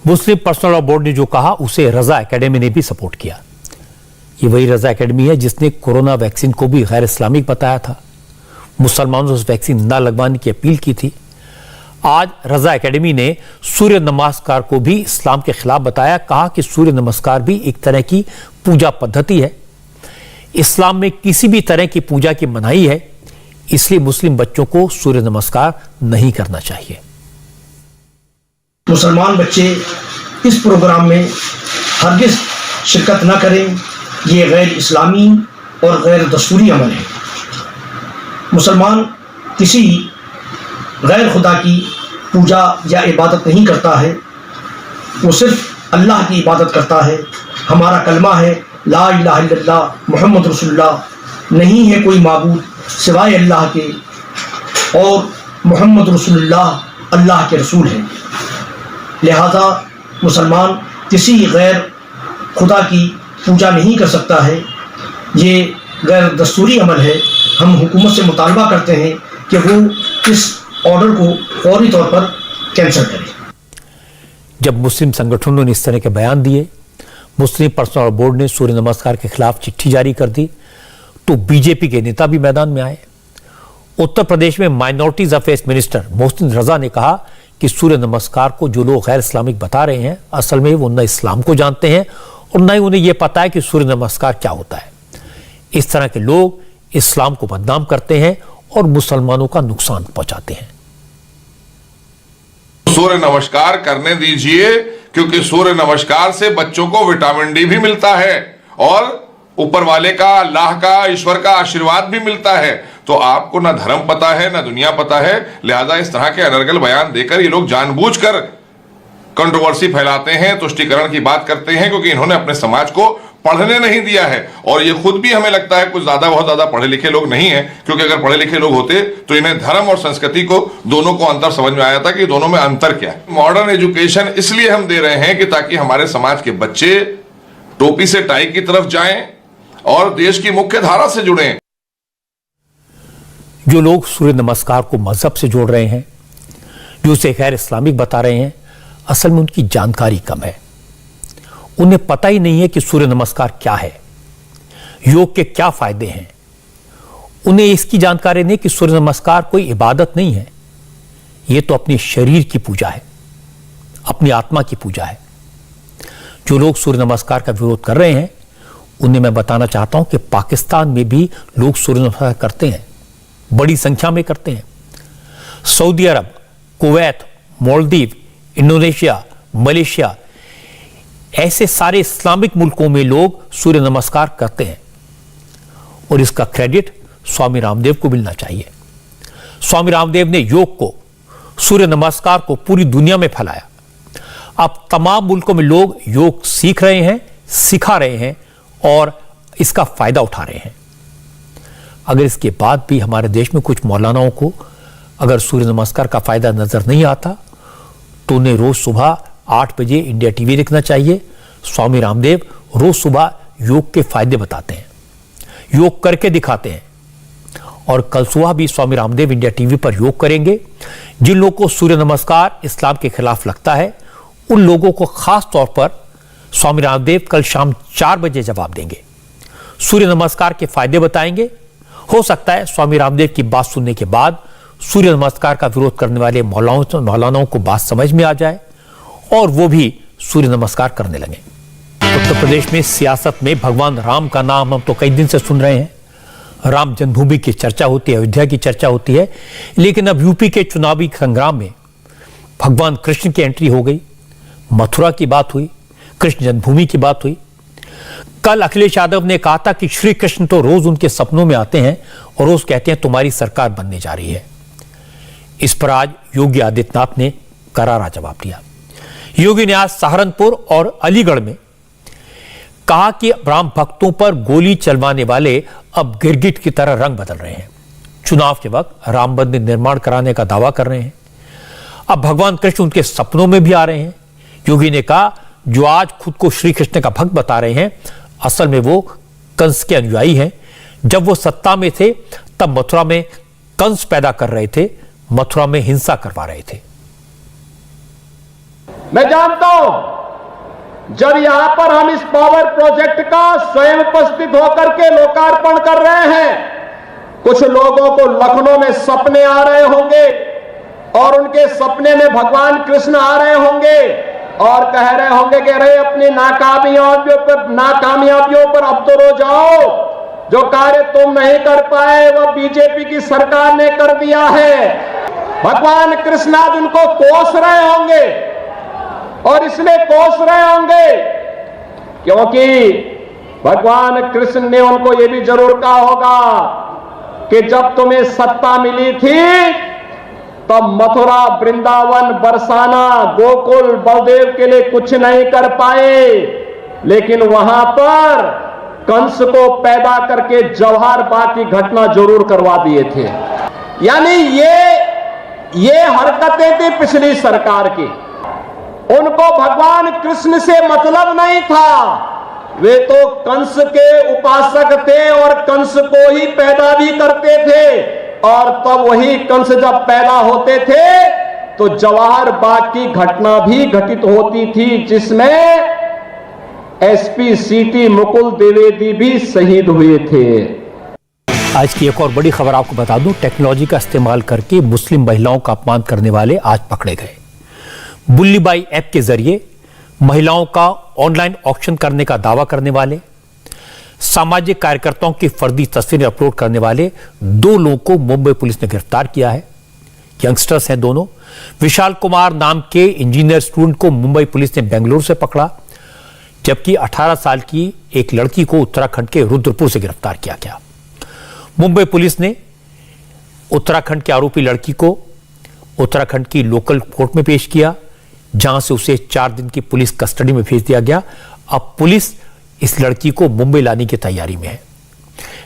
मुस्लिम पर्सनल लॉ बोर्ड ने जो कहा उसे रजा एकेडमी ने भी सपोर्ट किया। ये वही रजा एकेडमी है जिसने कोरोना वैक्सीन को भी गैर इस्लामिक बताया था, मुसलमानों से वैक्सीन न लगवाने की अपील की थी। आज रजा एकेडमी ने सूर्य नमस्कार को भी इस्लाम के खिलाफ बताया, कहा कि सूर्य नमस्कार भी एक तरह की पूजा पद्धति है, इस्लाम में किसी भी तरह की पूजा की मनाही है, इसलिए मुस्लिम बच्चों को सूर्य नमस्कार नहीं करना चाहिए। मुसलमान बच्चे इस प्रोग्राम में हरगिज शिरकत न करें, ये गैर इस्लामी और गैर दस्तूरी अमल है। मुसलमान किसी गैर खुदा की पूजा या इबादत नहीं करता है, वो सिर्फ अल्लाह की इबादत करता है। हमारा कलमा है ला इलाहा इल्लल्लाह मुहम्मद रसूलुल्लाह, नहीं है कोई माबूद सिवाय अल्लाह के और मुहम्मद रसूलुल्लाह अल्लाह के रसूल हैं। लिहाजा मुसलमान किसी गैर खुदा की पूजा नहीं कर सकता है, ये गैर दस्तूरी अमल है। हम हुकूमत से मुतालबा करते हैं कि वो इस ऑर्डर को फौरी तौर पर कैंसिल करें। जब मुस्लिम संगठनों ने इस तरह के बयान दिए, मुस्लिम पर्सनल बोर्ड ने सूर्य नमस्कार के खिलाफ चिट्ठी जारी कर दी, तो बीजेपी के नेता भी मैदान में आए। उत्तर प्रदेश में minorities affairs minister Mohsin Raza ने कहा कि सूर्य नमस्कार को जो लोग गैर इस्लामिक बता रहे हैं, असल में वो न इस्लाम को जानते हैं और न ही उन्हें यह पता है कि सूर्य नमस्कार क्या होता है। इस तरह के लोग इस्लाम को बदनाम करते हैं और मुसलमानों का नुकसान पहुंचाते हैं। सूर्य नमस्कार करने दीजिए, क्योंकि सूर्य नमस्कार से बच्चों को विटामिन डी भी मिलता है और ऊपर वाले का, अल्लाह का, ईश्वर का आशीर्वाद भी मिलता है। तो आपको ना धर्म पता है ना दुनिया पता है, लिहाजा इस तरह के अनर्गल बयान देकर ये लोग जानबूझकर कंट्रोवर्सी फैलाते हैं, तुष्टीकरण की बात करते हैं, क्योंकि इन्होंने अपने समाज को पढ़ने नहीं दिया है। और ये खुद भी हमें लगता है कुछ बहुत ज्यादा पढ़े लिखे लोग नहीं है, क्योंकि अगर पढ़े लिखे लोग होते तो इन्हें धर्म और संस्कृति को दोनों को अंतर समझ में आया था कि दोनों में अंतर क्या है। मॉडर्न एजुकेशन इसलिए हम दे रहे हैं कि ताकि हमारे समाज के बच्चे टोपी से टाई की तरफ जाएं और देश की मुख्य धारा से जुड़ें। जो लोग सूर्य नमस्कार को मजहब से जोड़ रहे हैं, जो उसे गैर इस्लामिक बता रहे हैं, असल में उनकी जानकारी कम है। उन्हें पता ही नहीं है कि सूर्य नमस्कार क्या है, योग के क्या फायदे हैं। उन्हें इसकी जानकारी नहीं कि सूर्य नमस्कार कोई इबादत नहीं है, ये तो अपने शरीर की पूजा है, अपनी आत्मा की पूजा है। जो लोग सूर्य नमस्कार का विरोध कर रहे हैं उन्हें मैं बताना चाहता हूं कि पाकिस्तान में भी लोग सूर्य नमस्कार करते हैं, बड़ी संख्या में करते हैं। सऊदी अरब, कुवैत, मालदीव, इंडोनेशिया, मलेशिया, ऐसे सारे इस्लामिक मुल्कों में लोग सूर्य नमस्कार करते हैं और इसका क्रेडिट स्वामी रामदेव को मिलना चाहिए। स्वामी रामदेव ने योग को, सूर्य नमस्कार को पूरी दुनिया में फैलाया। अब तमाम मुल्कों में लोग योग सीख रहे हैं, सिखा रहे हैं और इसका फायदा उठा रहे हैं। अगर इसके बाद भी हमारे देश में कुछ मौलानाओं को अगर सूर्य नमस्कार का फायदा नजर नहीं आता तो उन्हें रोज सुबह 8 बजे इंडिया टीवी देखना चाहिए। स्वामी रामदेव रोज सुबह योग के फायदे बताते हैं, योग करके दिखाते हैं और कल सुबह भी स्वामी रामदेव इंडिया टीवी पर योग करेंगे। जिन लोगों को सूर्य नमस्कार इस्लाम के खिलाफ लगता है उन लोगों को खास तौर पर स्वामी रामदेव कल शाम 4 बजे जवाब देंगे, सूर्य नमस्कार के फायदे बताएंगे। हो सकता है स्वामी रामदेव की बात सुनने के बाद सूर्य नमस्कार का विरोध करने वाले मौलानाओं को बात समझ में आ जाए और वो भी सूर्य नमस्कार करने लगे। उत्तर प्रदेश में सियासत में भगवान राम का नाम हम तो कई दिन से सुन रहे हैं। राम जन्मभूमि की चर्चा होती है, अयोध्या की चर्चा होती है, लेकिन अब यूपी के चुनावी संग्राम में भगवान कृष्ण की एंट्री हो गई। मथुरा की बात हुई, कृष्ण जन्मभूमि की बात हुई। कल अखिलेश यादव ने कहा था कि श्री कृष्ण तो रोज उनके सपनों में आते हैं और रोज कहते हैं तुम्हारी सरकार बनने जा रही है। इस पर आज योगी आदित्यनाथ ने करारा जवाब दिया। योगी ने आज सहारनपुर और अलीगढ़ में कहा कि राम भक्तों पर गोली चलवाने वाले अब गिरगिट की तरह रंग बदल रहे हैं। चुनाव के वक्त राम मंदिर निर्माण कराने का दावा कर रहे हैं। अब भगवान कृष्ण उनके सपनों में भी आ रहे हैं। योगी ने कहा जो आज खुद को श्री कृष्ण का भक्त बता रहे हैं असल में वो कंस के अनुयायी हैं। जब वो सत्ता में थे तब मथुरा में कंस पैदा कर रहे थे, मथुरा में हिंसा करवा रहे थे। मैं जानता हूं जब यहां पर हम इस पावर प्रोजेक्ट का स्वयं उपस्थित होकर के लोकार्पण कर रहे हैं, कुछ लोगों को लखनऊ में सपने आ रहे होंगे और उनके सपने में भगवान कृष्ण आ रहे होंगे और कह रहे होंगे कि अरे अपनी नाकामयाबियों पर अब तो रो जाओ, जो कार्य तुम नहीं कर पाए वह बीजेपी की सरकार ने कर दिया है। भगवान कृष्ण आज उनको कोस रहे होंगे और इसलिए कोस रहे होंगे क्योंकि भगवान कृष्ण ने उनको यह भी जरूर कहा होगा कि जब तुम्हें सत्ता मिली थी तब मथुरा, वृंदावन, बरसाना, गोकुल, बलदेव के लिए कुछ नहीं कर पाए, लेकिन वहां पर कंस को पैदा करके जवाहर बाग की घटना जरूर करवा दिए थे। यानी ये हरकतें थी पिछली सरकार की। उनको भगवान कृष्ण से मतलब नहीं था, वे तो कंस के उपासक थे और कंस को ही पैदा भी करते थे और तब वही कंस जब पैदा होते थे तो जवाहर बाग की घटना भी घटित होती थी जिसमें एसपी सीटी मुकुल द्विवेदी भी शहीद हुए थे। आज की एक और बड़ी खबर आपको बता दूं, टेक्नोलॉजी का इस्तेमाल करके मुस्लिम महिलाओं का अपमान करने वाले आज पकड़े गए। बुल्ली बाई ऐप के जरिए महिलाओं का ऑनलाइन ऑक्शन करने का दावा करने वाले, सामाजिक कार्यकर्ताओं की फर्जी तस्वीरें अपलोड करने वाले 2 लोगों को मुंबई पुलिस ने गिरफ्तार किया है। यंगस्टर्स हैं दोनों। विशाल कुमार नाम के इंजीनियर स्टूडेंट को मुंबई पुलिस ने बेंगलुरु से पकड़ा, जबकि 18 साल की एक लड़की को उत्तराखंड के रुद्रपुर से गिरफ्तार किया गया। मुंबई पुलिस ने उत्तराखंड की आरोपी लड़की को उत्तराखंड की लोकल कोर्ट में पेश किया, जहां से उसे 4 दिन की पुलिस कस्टडी में भेज दिया गया। अब पुलिस इस लड़की को मुंबई लाने की तैयारी में है।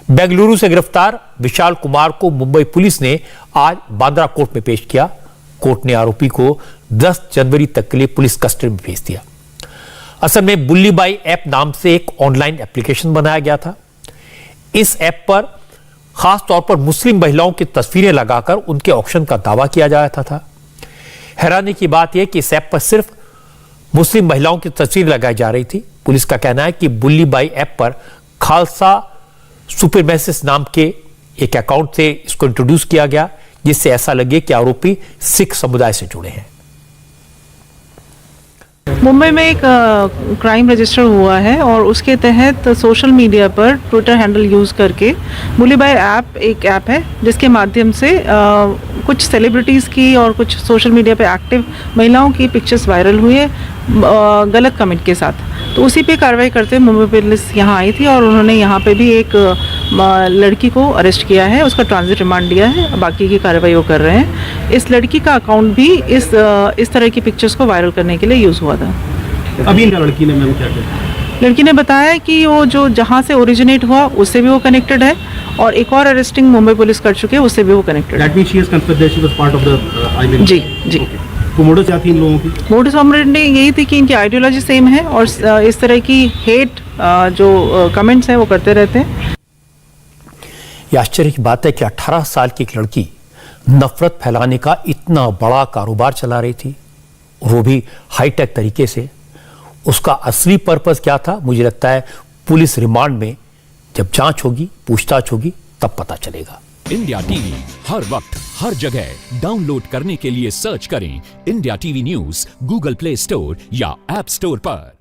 बेंगलुरु से गिरफ्तार विशाल कुमार को मुंबई पुलिस ने आज बांद्रा कोर्ट में पेश किया। कोर्ट ने आरोपी को 10 जनवरी तक के लिए पुलिस कस्टडी में भेज दिया। असल में बुल्ली बाई ऐप नाम से एक ऑनलाइन एप्लीकेशन बनाया गया था। इस ऐप पर खास तौर पर मुस्लिम महिलाओं की तस्वीरें लगाकर उनके ऑक्शन का दावा किया जाता था। हैरानी की बात यह कि इस ऐप पर सिर्फ मुस्लिम महिलाओं की तस्वीर लगाई जा रही थी। पुलिस का कहना है कि बुल्ली बाई ऐप पर खालसा सुपरमैसिस नाम के एक अकाउंट से इसको इंट्रोड्यूस किया गया, जिससे ऐसा लगे कि आरोपी सिख समुदाय से जुड़े हैं। मुंबई में एक क्राइम रजिस्टर हुआ है और उसके तहत सोशल मीडिया पर ट्विटर हैंडल यूज़ करके बुलीबाई ऐप एक ऐप है जिसके माध्यम से कुछ सेलिब्रिटीज़ की और कुछ सोशल मीडिया पे एक्टिव महिलाओं की पिक्चर्स वायरल हुई है गलत कमेंट के साथ। तो उसी पे कार्रवाई करते हुए मुंबई पुलिस यहाँ आई थी और उन्होंने यहाँ पे भी एक लड़की को अरेस्ट किया है, उसका ट्रांजिट रिमांड दिया है, बाकी की कार्रवाई वो कर रहे हैं। इस लड़की का अकाउंट भी इस तरह की पिक्चर्स को वायरल करने के लिए यूज़ हुआ था। अभी लड़की ने मैम क्या किया? लड़की ने बताया कि वो जो जहाँ से ओरिजिनेट हुआ उससे भी वो कनेक्टेड है और एक और अरेस्टिंग मुंबई पुलिस कर चुके हैं, उससे भी वो कनेक्टेड है। जी जी। तो मोडस क्या थी इन लोगों की? मोडस ऑपरेंडी यही थी कि इनकी आइडियोलॉजी सेम है और इस तरह की हेट जो कमेंट्स हैं वो करते रहते हैं। यह आश्चर्य की बात है कि 18 साल की एक लड़की नफरत फैलाने का इतना बड़ा कारोबार चला रही थी, वो भी हाईटेक तरीके से। उसका असली पर्पस क्या था, मुझे लगता है पुलिस रिमांड में जब जांच होगी, पूछताछ होगी, तब पता चलेगा। इंडिया टीवी हर वक्त हर जगह डाउनलोड करने के लिए सर्च करें India TV news Google play store या ऐप स्टोर पर।